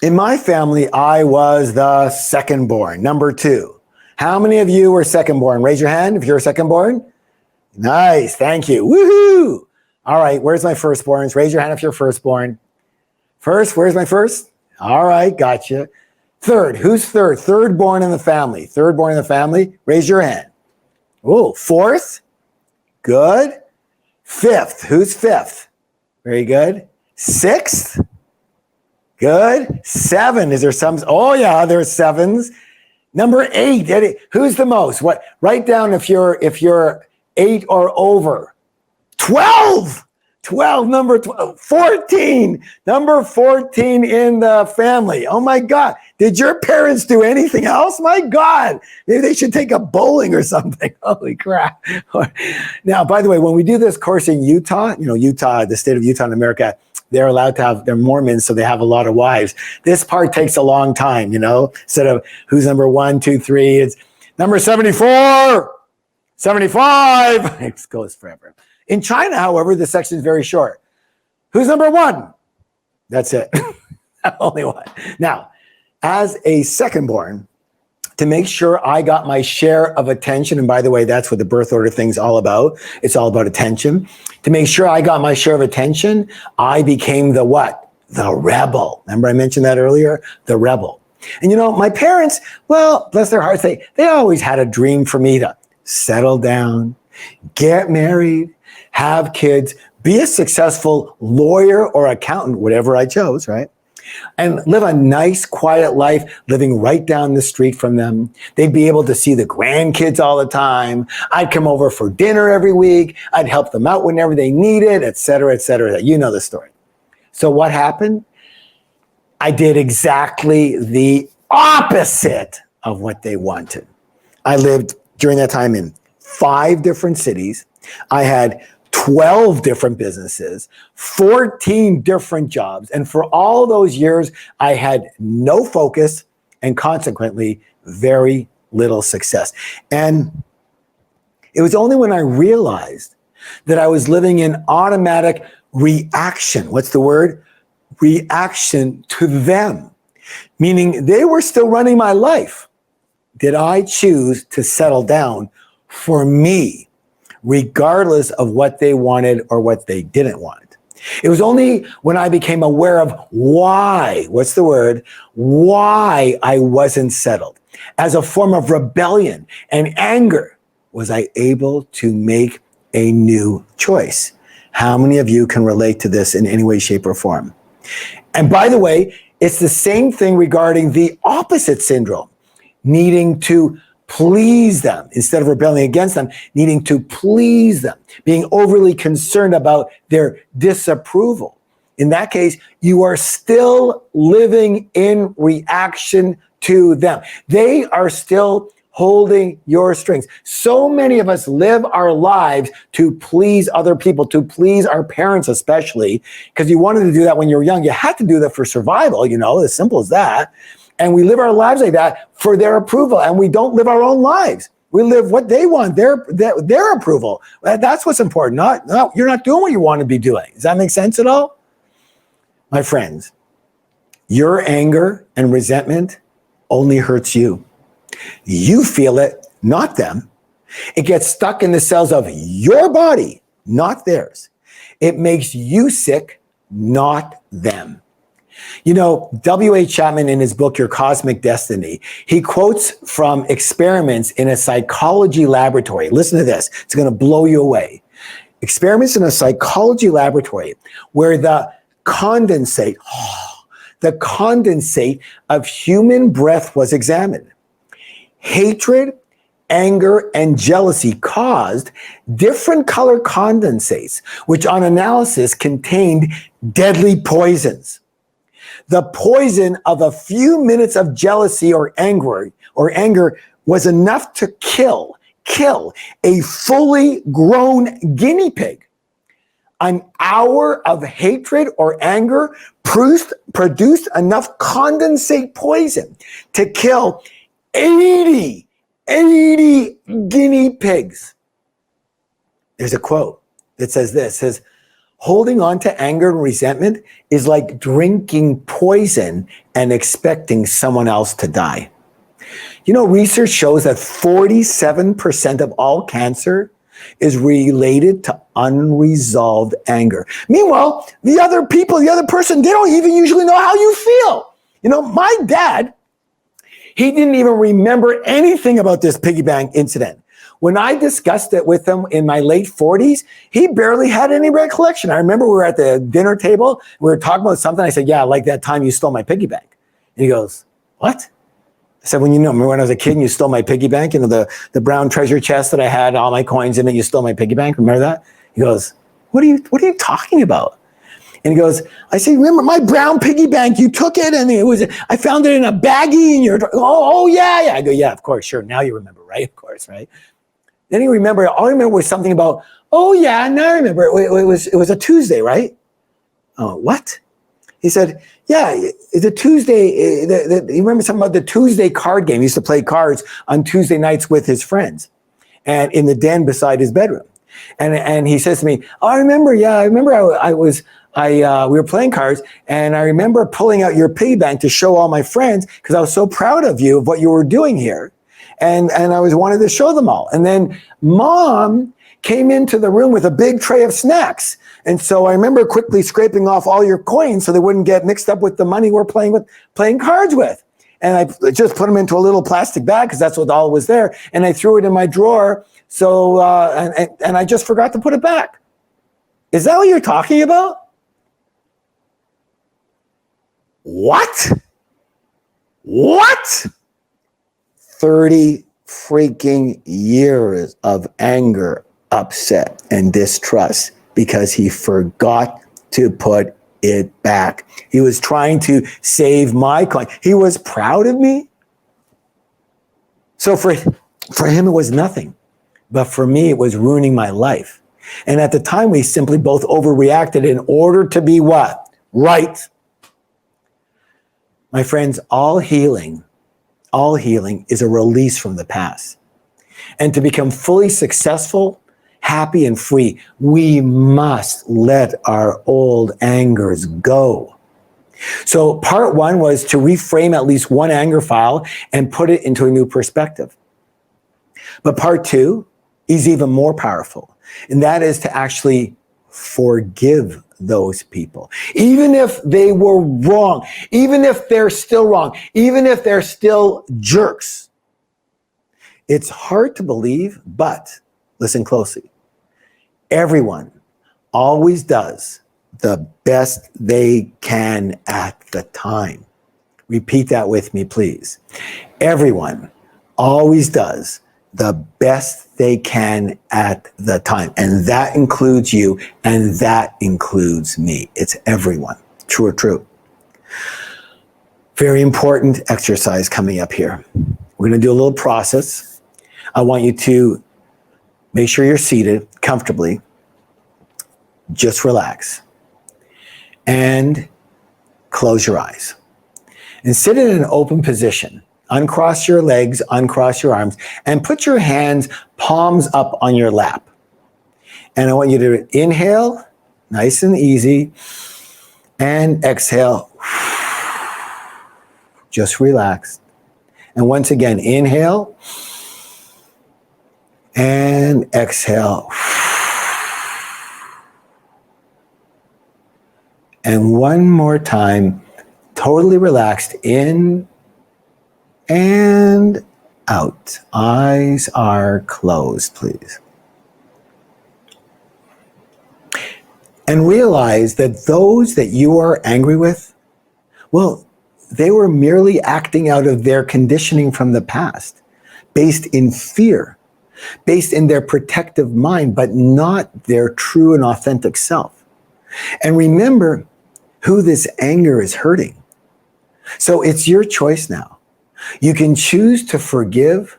A: in my family, I was the second born, number 2. How many of you were second born? Raise your hand if you're a second born. Nice, thank you. Woohoo! All right, where's my firstborns? Raise your hand if you're firstborn. First, where's my first? All right, gotcha. Third, who's third? Third born in the family. Third born in the family, raise your hand. Oh, fourth? Good. Fifth, who's fifth? Very good. Sixth? Good. 7, is there some? Oh yeah, there's 7s. Number 8, Eddie, who's the most? What? Write down if you're 8 or over. 12, number 12, 14, number 14 in the family. Oh my God. Did your parents do anything else? My God, maybe they should take up bowling or something. Holy crap. Now, by the way, when we do this course in Utah, Utah, the state of Utah in America, they're allowed to have, they're Mormons, so they have a lot of wives. This part takes a long time, instead of who's number 1, 2, 3, it's number 74, 75, it goes forever. In China, however, the section is very short. Who's number 1? That's it. Only one. Now, as a second born, to make sure I got my share of attention, and by the way, that's what the birth order thing's all about. It's all about attention. To make sure I got my share of attention, I became the what? The rebel. Remember I mentioned that earlier? The rebel. And my parents, well, bless their hearts, they always had a dream for me to settle down, get married, have kids, be a successful lawyer or accountant, whatever I chose, right? And live a nice, quiet life, living right down the street from them. They'd be able to see the grandkids all the time. I'd come over for dinner every week. I'd help them out whenever they needed, et cetera, et cetera. You know the story. So what happened? I did exactly the opposite of what they wanted. I lived during that time in 5 different cities. I had 12 different businesses, 14 different jobs. And for all those years, I had no focus and consequently very little success. And it was only when I realized that I was living in automatic reaction. What's the word? Reaction to them. Meaning they were still running my life. Did I choose to settle down for me, regardless of what they wanted or what they didn't want? It was only when I became aware of why, what's the word? Why I wasn't settled. As a form of rebellion and anger, was I able to make a new choice. How many of you can relate to this in any way, shape, or form? And by the way, it's the same thing regarding the opposite syndrome, needing to please them instead of rebelling against them, needing to please them, being overly concerned about their disapproval. In that case, you are still living in reaction to them. They are still holding your strings. So many of us live our lives to please other people, to please our parents especially, because you wanted to do that when you were young. You had to do that for survival, as simple as that. And we live our lives like that for their approval, and we don't live our own lives. We live what they want, their approval. That's what's important. You're not doing what you want to be doing. Does that make sense at all? My friends, your anger and resentment only hurts you. You feel it, not them. It gets stuck in the cells of your body, not theirs. It makes you sick, not them. W.H. Chapman, in his book, Your Cosmic Destiny, he quotes from experiments in a psychology laboratory. Listen to this. It's going to blow you away. Experiments in a psychology laboratory where the condensate of human breath was examined. Hatred, anger, and jealousy caused different color condensates, which on analysis contained deadly poisons. The poison of a few minutes of jealousy or anger was enough to kill a fully grown guinea pig. An hour of hatred or anger produced enough condensate poison to kill 80 guinea pigs. There's a quote that says this, says, holding on to anger and resentment is like drinking poison and expecting someone else to die. You know, research shows that 47% of all cancer is related to unresolved anger. Meanwhile, the other person, they don't even usually know how you feel. You know, my dad, he didn't even remember anything about this piggy bank incident. When I discussed it with him in my late 40s, he barely had any recollection. I remember we were at the dinner table, we were talking about something. I said, yeah, like that time you stole my piggy bank. And he goes, what? I said, remember when I was a kid and you stole my piggy bank, the brown treasure chest that I had all my coins in it, you stole my piggy bank, remember that? He goes, what are you talking about? And he goes, I say, remember my brown piggy bank, you took it and I found it in a baggie and oh yeah. I go, yeah, of course, sure, now you remember, right? Of course, right? Then all I remember was something about, oh yeah, now I remember, it was a Tuesday, right? Oh, what? He said, yeah, the Tuesday, he remember something about the Tuesday card game. He used to play cards on Tuesday nights with his friends and in the den beside his bedroom. And he says to me, oh, I remember we were playing cards and I remember pulling out your piggy bank to show all my friends because I was so proud of you, of what you were doing here. And I wanted to show them all. And then mom came into the room with a big tray of snacks. And so I remember quickly scraping off all your coins so they wouldn't get mixed up with the money we're playing cards with. And I just put them into a little plastic bag because that's what all was there. And I threw it in my drawer. So, and I just forgot to put it back. Is that what you're talking about? What? 30 freaking years of anger, upset, and distrust because he forgot to put it back. He was trying to save my coin. He was proud of me. So for him, it was nothing. But for me, it was ruining my life. And at the time, we simply both overreacted in order to be what? Right. My friends, all healing is a release from the past. And to become fully successful, happy, and free, we must let our old angers go. So part one was to reframe at least one anger file and put it into a new perspective. But part two is even more powerful, and that is to actually forgive those people. Even if they were wrong, even if they're still wrong, even if they're still jerks. It's hard to believe, but listen closely. Everyone always does the best they can at the time. Repeat that with me, please. Everyone always does the best they can at the time. And that includes you, and that includes me. It's everyone. True or true? Very important exercise coming up here. We're going to do a little process. I want you to make sure you're seated comfortably. Just relax. And close your eyes. And sit in an open position. Uncross your legs, uncross your arms, and put your hands palms up on your lap. And I want you to inhale, nice and easy, and exhale. Just relax. And once again, inhale and exhale. And one more time, totally relaxed, in and out. Eyes are closed, please. And realize that those that you are angry with, well, they were merely acting out of their conditioning from the past, based in fear, based in their protective mind, but not their true and authentic self. And remember who this anger is hurting. So it's your choice now. You can choose to forgive,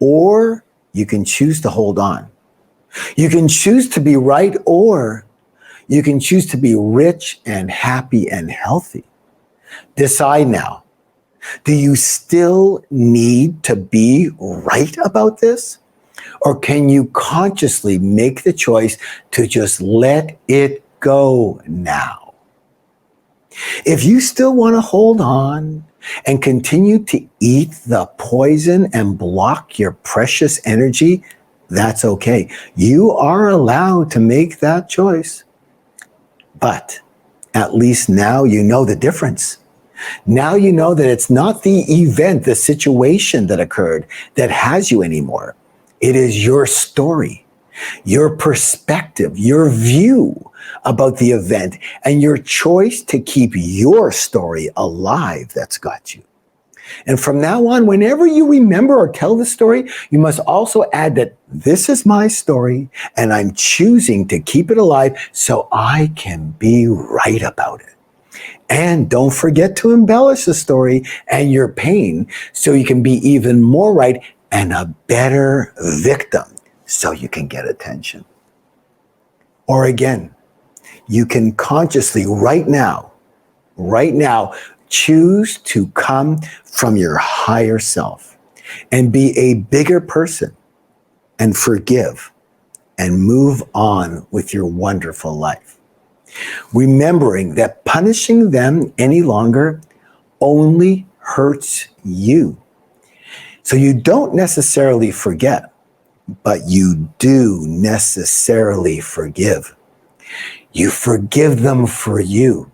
A: or you can choose to hold on. You can choose to be right, or you can choose to be rich and happy and healthy. Decide now. Do you still need to be right about this? Or can you consciously make the choice to just let it go now? If you still want to hold on and continue to eat the poison and block your precious energy, that's okay. You are allowed to make that choice. But at least now you know the difference. Now you know that it's not the event, the situation that occurred that has you anymore. It is your story, your perspective, your view about the event, and your choice to keep your story alive that's got you. And from now on, whenever you remember or tell the story, you must also add that this is my story and I'm choosing to keep it alive so I can be right about it. And don't forget to embellish the story and your pain so you can be even more right and a better victim so you can get attention. Or again, you can consciously right now, choose to come from your higher self and be a bigger person and forgive and move on with your wonderful life. Remembering that punishing them any longer only hurts you. So you don't necessarily forget, but you do necessarily forgive. You forgive them for you.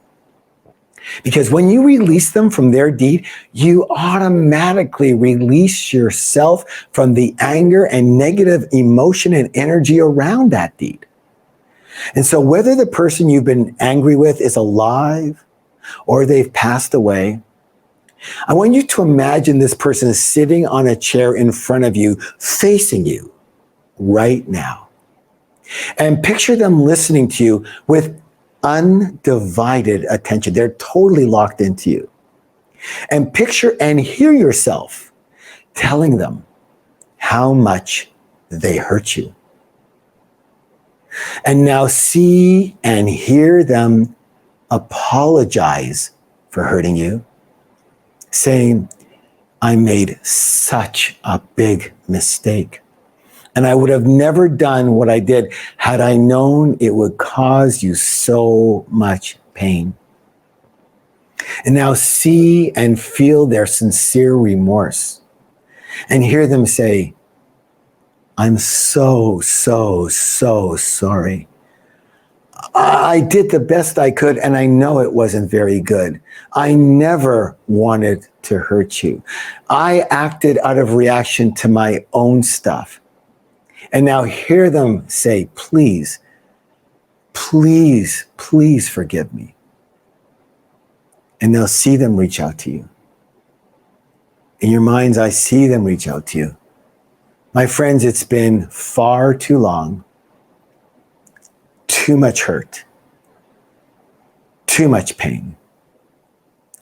A: Because when you release them from their deed, you automatically release yourself from the anger and negative emotion and energy around that deed. And so whether the person you've been angry with is alive or they've passed away, I want you to imagine this person sitting on a chair in front of you, facing you right now. And picture them listening to you with undivided attention. They're totally locked into you. And picture and hear yourself telling them how much they hurt you. And now see and hear them apologize for hurting you, saying, I made such a big mistake. And I would have never done what I did had I known it would cause you so much pain. And now see and feel their sincere remorse and hear them say, I'm so sorry. I did the best I could, and I know it wasn't very good. I never wanted to hurt you. I acted out of reaction to my own stuff. And now hear them say, please forgive me. And they'll see them reach out to you. In your minds, I see them reach out to you. My friends, it's been far too long, too much hurt, too much pain.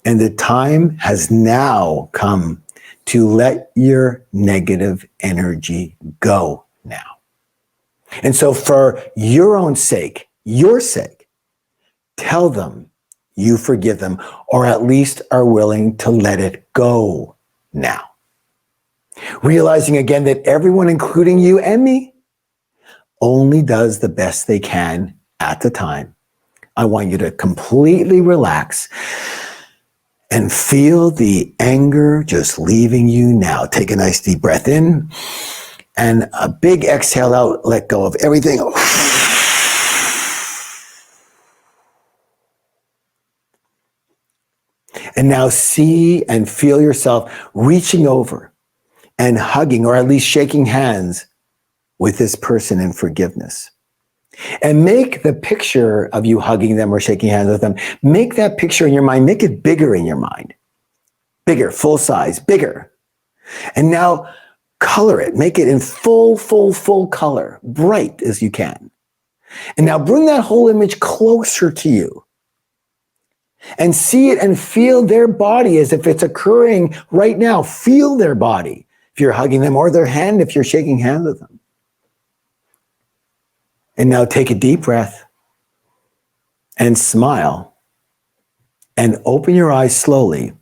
A: And the time has now come to let your negative energy go now. And so for your own sake, your sake, tell them you forgive them, or at least are willing to let it go now. Realizing again that everyone, including you and me, only does the best they can at the time. I want you to completely relax and feel the anger just leaving you now. Take a nice deep breath in and a big exhale out. Let go of everything. And now see and feel yourself reaching over and hugging, or at least shaking hands with this person in forgiveness. And make the picture of you hugging them or shaking hands with them, make that picture in your mind, make it bigger in your mind. Bigger, full size, bigger. And now color it, make it in full color, bright as you can. And now bring that whole image closer to you. and see it and feel their body as if it's occurring right now. Feel their body if you're hugging them, or their hand if you're shaking hands with them. And now take a deep breath and smile and open your eyes slowly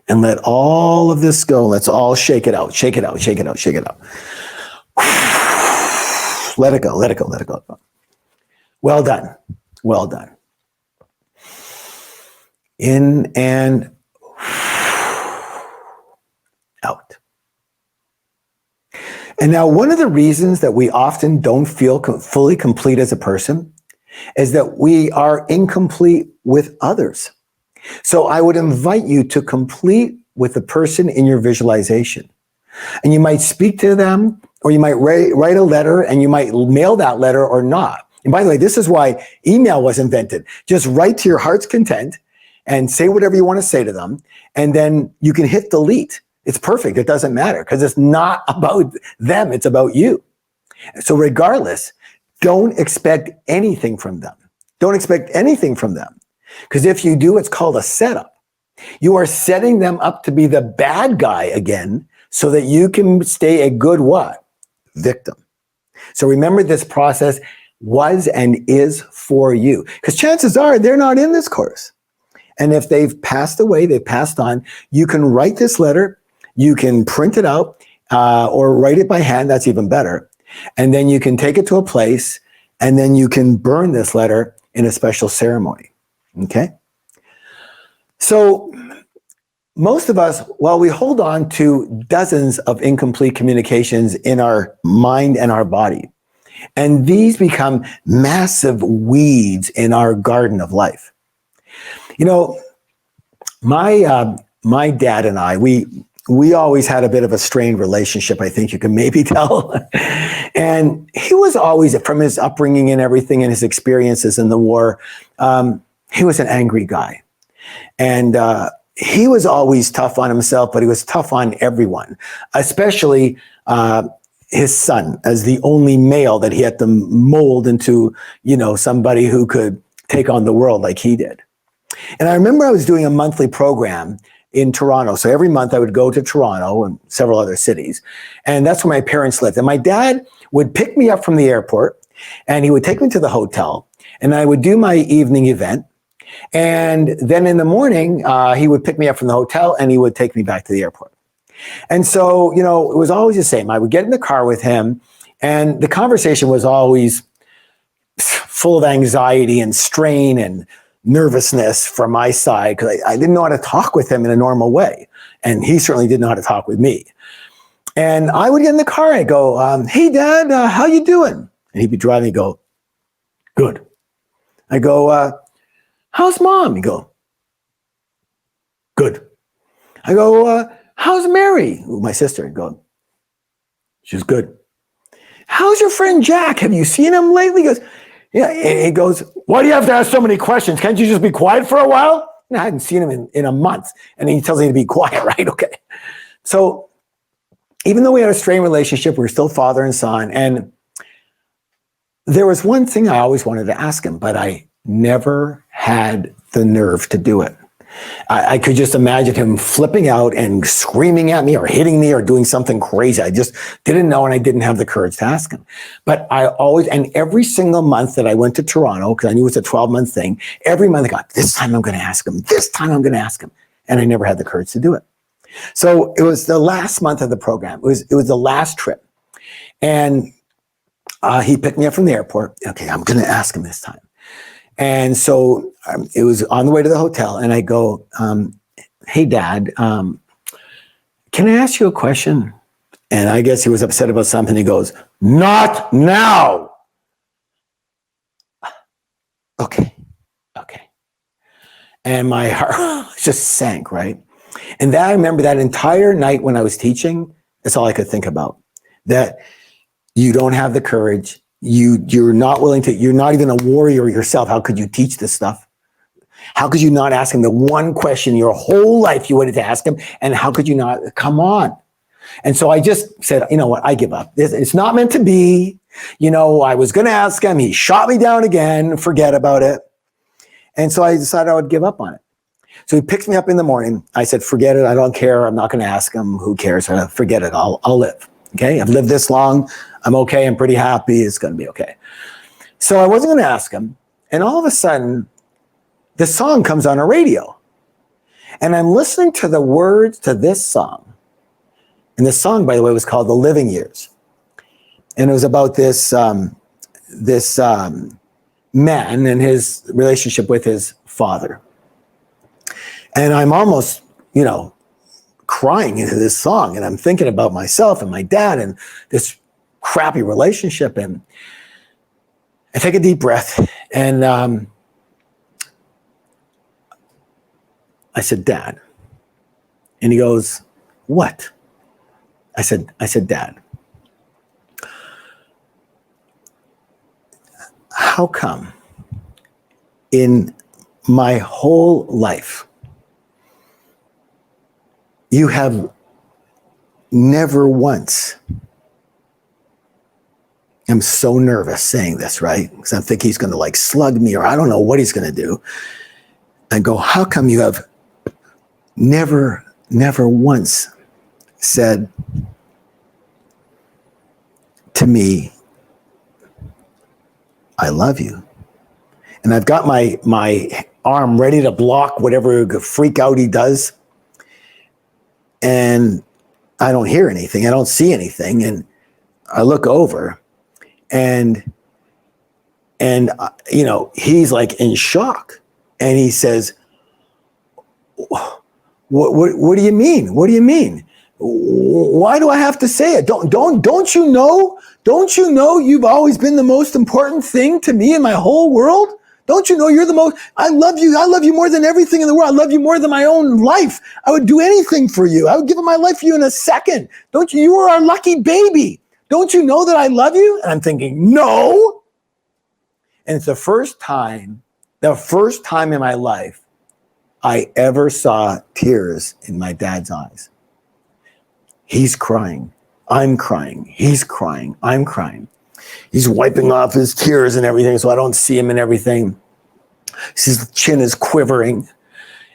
A: and let all of this go. Let's all shake it out, shake it out, shake it out, shake it out. Let it go, let it go, let it go. Well done, well done. In and out. And now one of the reasons that we often don't feel fully complete as a person is that we are incomplete with others. So I would invite you to complete with the person in your visualization. And you might speak to them, or you might write a letter, and you might mail that letter or not. And by the way, this is why email was invented. Just write to your heart's content and say whatever you want to say to them. And then you can hit delete. It's perfect. It doesn't matter because it's not about them. It's about you. So regardless, don't expect anything from them. Don't expect anything from them. Because if you do, it's called a setup. You are setting them up to be the bad guy again so that you can stay a good what? Victim. So remember, this process was and is for you. Because chances are they're not in this course. And if they've passed away, they've passed on, you can write this letter, you can print it out, or write it by hand, that's even better. And then you can take it to a place, and then you can burn this letter in a special ceremony. Okay? So most of us, while we hold on to dozens of incomplete communications in our mind and our body, and these become massive weeds in our garden of life. You know, my dad and I, we always had a bit of a strained relationship, I think you can maybe tell. And he was always, from his upbringing and everything and his experiences in the war, he was an angry guy. And he was always tough on himself, but he was tough on everyone, especially his son, as the only male that he had to mold into, you know, somebody who could take on the world like he did. And I remember I was doing a monthly program in Toronto. So every month I would go to Toronto and several other cities. And that's where my parents lived. And my dad would pick me up from the airport, and he would take me to the hotel, and I would do my evening event. And then in the morning, he would pick me up from the hotel, and he would take me back to the airport. And so, you know, it was always the same. I would get in the car with him, and the conversation was always full of anxiety and strain and nervousness from my side, because I didn't know how to talk with him in a normal way. And he certainly didn't know how to talk with me. And I would get in the car and I'd go, hey, Dad, how you doing? And he'd be driving, he'd go, good. I go, how's Mom? He'd go, good. I go, how's Mary? My sister. He'd go, she's good. How's your friend Jack? Have you seen him lately? He goes, yeah. And he goes, why do you have to ask so many questions? Can't you just be quiet for a while? And I hadn't seen him in a month. And he tells me to be quiet, right? Okay. So even though we had a strained relationship, we were still father and son. And there was one thing I always wanted to ask him, but I never had the nerve to do it. I could just imagine him flipping out and screaming at me or hitting me or doing something crazy. I just didn't know, and I didn't have the courage to ask him. But I always, and every single month that I went to Toronto, because I knew it was a 12-month thing, every month I got, this time I'm going to ask him. This time I'm going to ask him. And I never had the courage to do it. So it was the last month of the program. It was the last trip. And he picked me up from the airport. Okay, I'm going to ask him this time. And so it was on the way to the hotel, and I go, hey, Dad, can I ask you a question? And I guess he was upset about something. He goes, not now. Okay. And my heart just sank, right? And that, I remember that entire night when I was teaching, that's all I could think about. That you don't have the courage. You're not willing to, you're not even a warrior yourself. How could you teach this stuff? How could you not ask him the one question your whole life you wanted to ask him? And how could you not? Come on. And so I just said, you know what? I give up. It's not meant to be. You know, I was going to ask him. He shot me down again. Forget about it. And so I decided I would give up on it. So he picks me up in the morning. I said, forget it. I don't care. I'm not going to ask him. Who cares? Forget it. I'll live. Okay. I've lived this long. I'm okay. I'm pretty happy. It's going to be okay. So I wasn't going to ask him. And all of a sudden, the song comes on a radio. And I'm listening to the words to this song. And this song, by the way, was called The Living Years. And it was about this man and his relationship with his father. And I'm almost, crying into this song. And I'm thinking about myself and my dad and this crappy relationship. And I take a deep breath and I said, Dad. And he goes, what? I said, Dad, how come in my whole life you have never once, I'm so nervous saying this, right? Because I think he's going to slug me or I don't know what he's going to do. I go, how come you have never once said to me, I love you? And I've got my arm ready to block whatever freak out he does. And I don't hear anything. I don't see anything. And I look over and he's in shock. And he says, what do you mean? What do you mean? Why do I have to say it? Don't you know? Don't you know you've always been the most important thing to me in my whole world? Don't you know you're the most, I love you. I love you more than everything in the world. I love you more than my own life. I would do anything for you. I would give up my life for you in a second. Don't you? You are our lucky baby. Don't you know that I love you? And I'm thinking, no. And it's the first time in my life I ever saw tears in my dad's eyes. He's crying. I'm crying. He's crying. I'm crying. He's wiping off his tears and everything, so I don't see him and everything. His chin is quivering.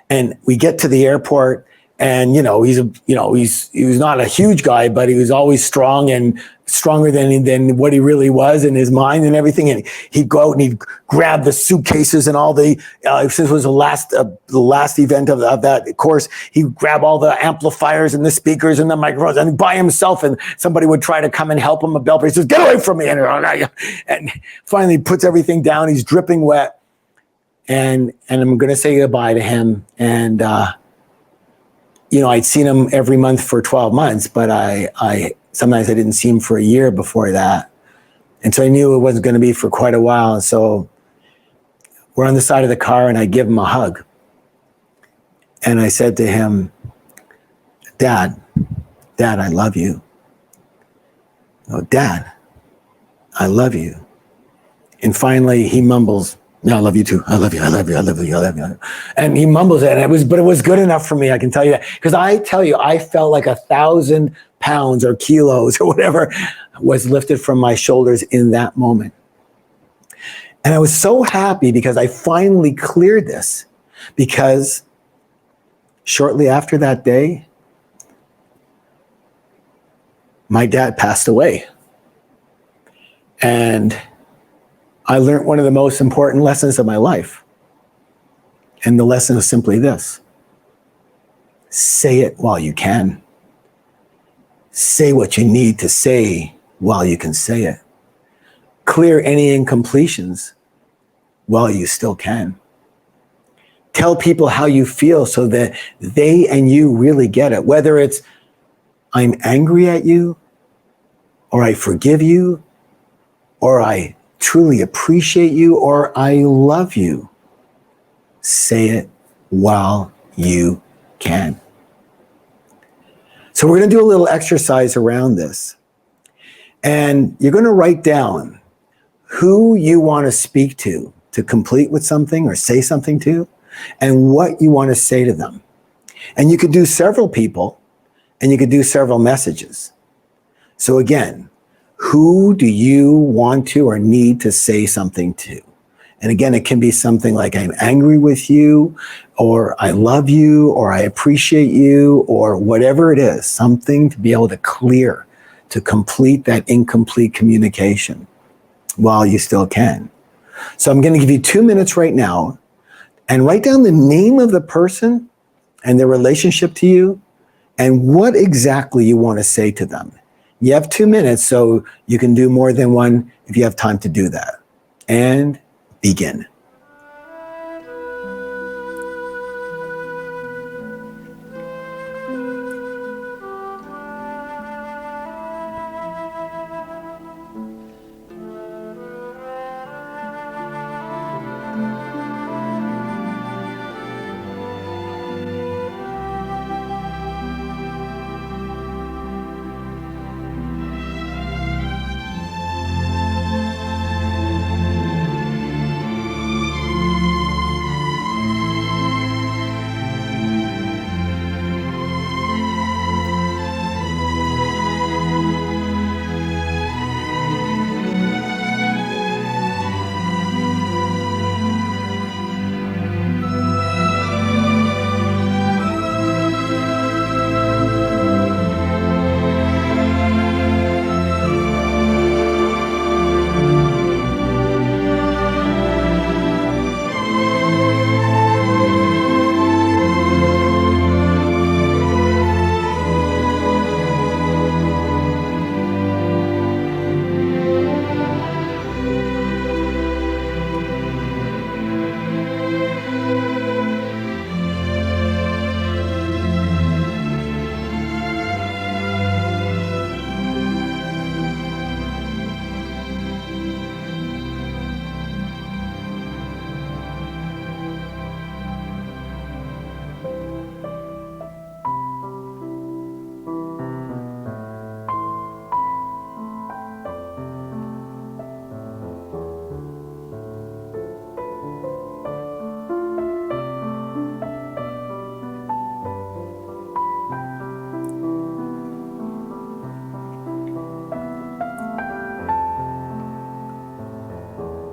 A: And we get to the airport, and he was not a huge guy, but he was always strong and stronger than what he really was in his mind and everything. And he'd go out and he'd grab the suitcases and all the, since it was the last event of that course, he'd grab all the amplifiers and the speakers and the microphones and by himself, and somebody would try to come and help him. A bell he says, get away from me. And finally puts everything down. He's dripping wet. And I'm going to say goodbye to him. And, I'd seen him every month for 12 months, but sometimes I didn't see him for a year before that. And so I knew it wasn't going to be for quite a while. And so we're on the side of the car and I give him a hug. And I said to him, Dad, I love you. Oh, Dad, I love you. And finally he mumbles, no, I love you too. I love you. I love you. I love you. I love you. And he mumbles it. But it was good enough for me. I can tell you that. Because I tell you, I felt like 1,000 pounds or kilos or whatever was lifted from my shoulders in that moment. And I was so happy because I finally cleared this, because shortly after that day, my dad passed away. And I learned one of the most important lessons of my life. And the lesson is simply this: say it while you can. Say what you need to say while you can say it. Clear any incompletions while you still can. Tell people how you feel so that they and you really get it. Whether it's, I'm angry at you, or I forgive you, or I truly appreciate you, or I love you. Say it while you can. So we're going to do a little exercise around this. And you're going to write down who you want to speak to complete with something or say something to, and what you want to say to them. And you could do several people, and you could do several messages. So again, who do you want to or need to say something to? And again, it can be something like I'm angry with you, or I love you, or I appreciate you, or whatever it is, something to be able to clear, to complete that incomplete communication while you still can. So I'm going to give you 2 minutes right now and write down the name of the person and their relationship to you and what exactly you want to say to them. You have 2 minutes, so you can do more than one if you have time to do that. And begin.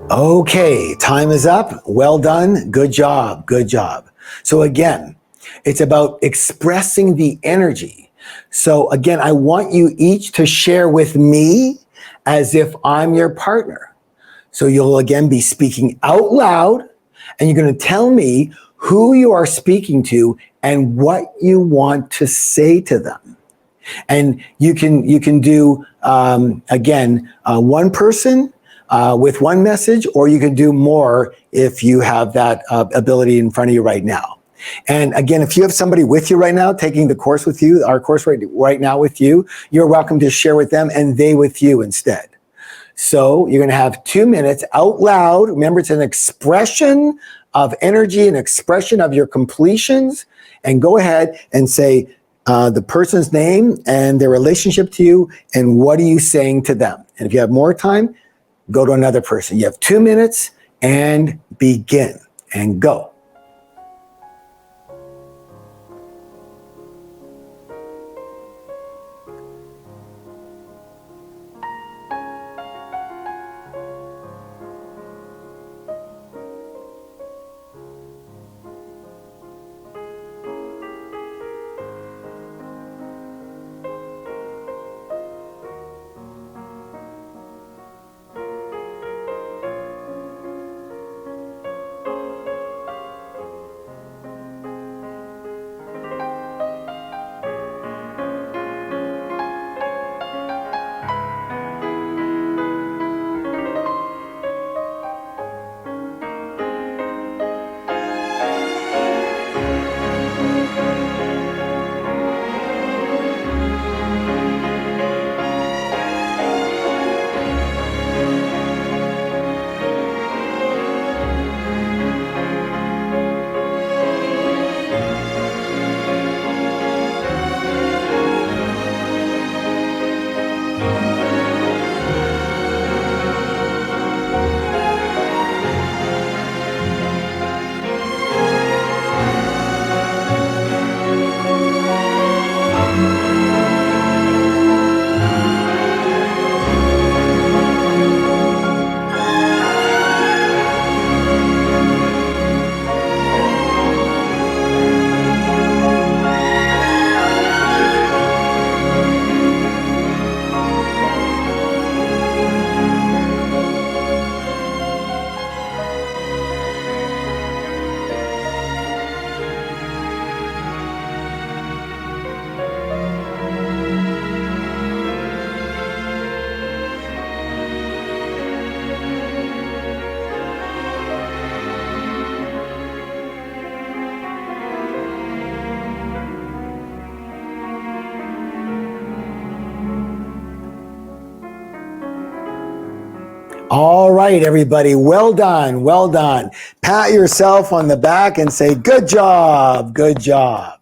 A: Okay, time is up. Well done. Good job. Good job. So again, it's about expressing the energy. So again, I want you each to share with me as if I'm your partner. So you'll again be speaking out loud and you're going to tell me who you are speaking to and what you want to say to them. And you can do again one person with one message, or you can do more if you have that ability in front of you right now. And again, if you have somebody with you right now taking the course with you, our course right now with you, you're welcome to share with them and they with you instead. So you're going to have 2 minutes out loud. Remember, it's an expression of energy, an expression of your completions. And go ahead and say the person's name and their relationship to you, and what are you saying to them? And if you have more time, go to another person. You have 2 minutes and begin and go. All right, everybody. Well done. Well done. Pat yourself on the back and say, good job. Good job.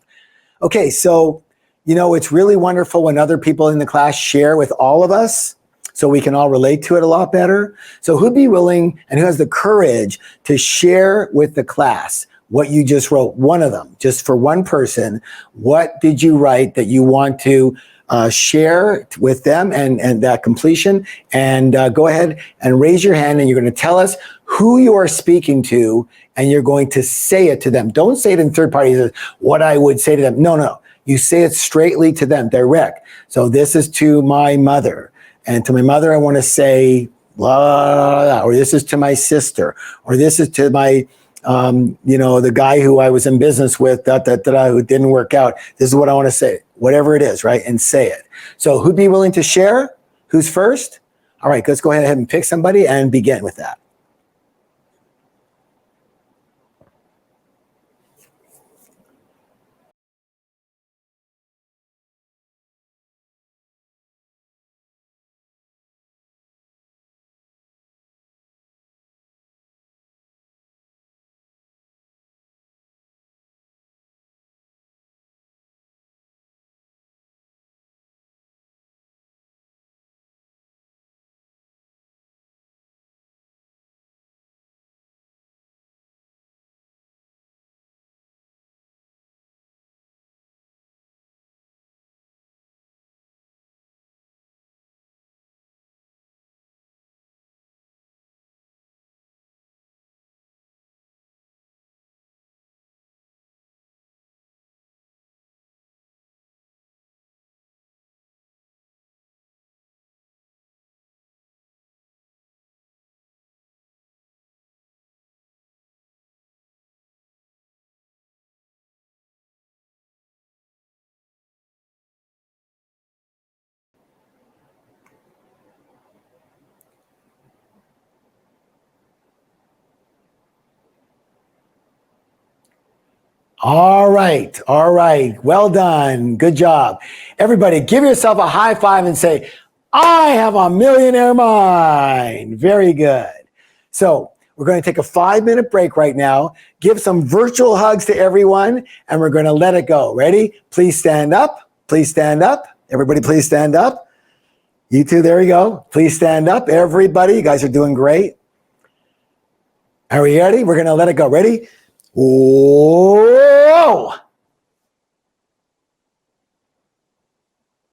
A: Okay, so, it's really wonderful when other people in the class share with all of us so we can all relate to it a lot better. So who'd be willing and who has the courage to share with the class what you just wrote? One of them, just for one person. What did you write that you want to share with them and that completion? And go ahead and raise your hand, and you're going to tell us who you are speaking to, and you're going to say it to them. Don't say it in third party, what I would say to them. No. You say it straightly to them, direct. So this is to my mother. And to my mother, I want to say, blah, blah, blah, or this is to my sister, or this is to my, the guy who I was in business with, who didn't work out. This is what I want to say, whatever it is, right? And say it. So who'd be willing to share? Who's first? All right, let's go ahead and pick somebody and begin with that. All right. Well done. Good job. Everybody, give yourself a high five and say, I have a millionaire mind. Very good. So we're going to take a 5-minute break right now, give some virtual hugs to everyone, and we're going to let it go. Ready? Please stand up. Please stand up. Everybody, please stand up. You too. There we go. Please stand up. Everybody, you guys are doing great. Are we ready? We're going to let it go. Ready? Whoa.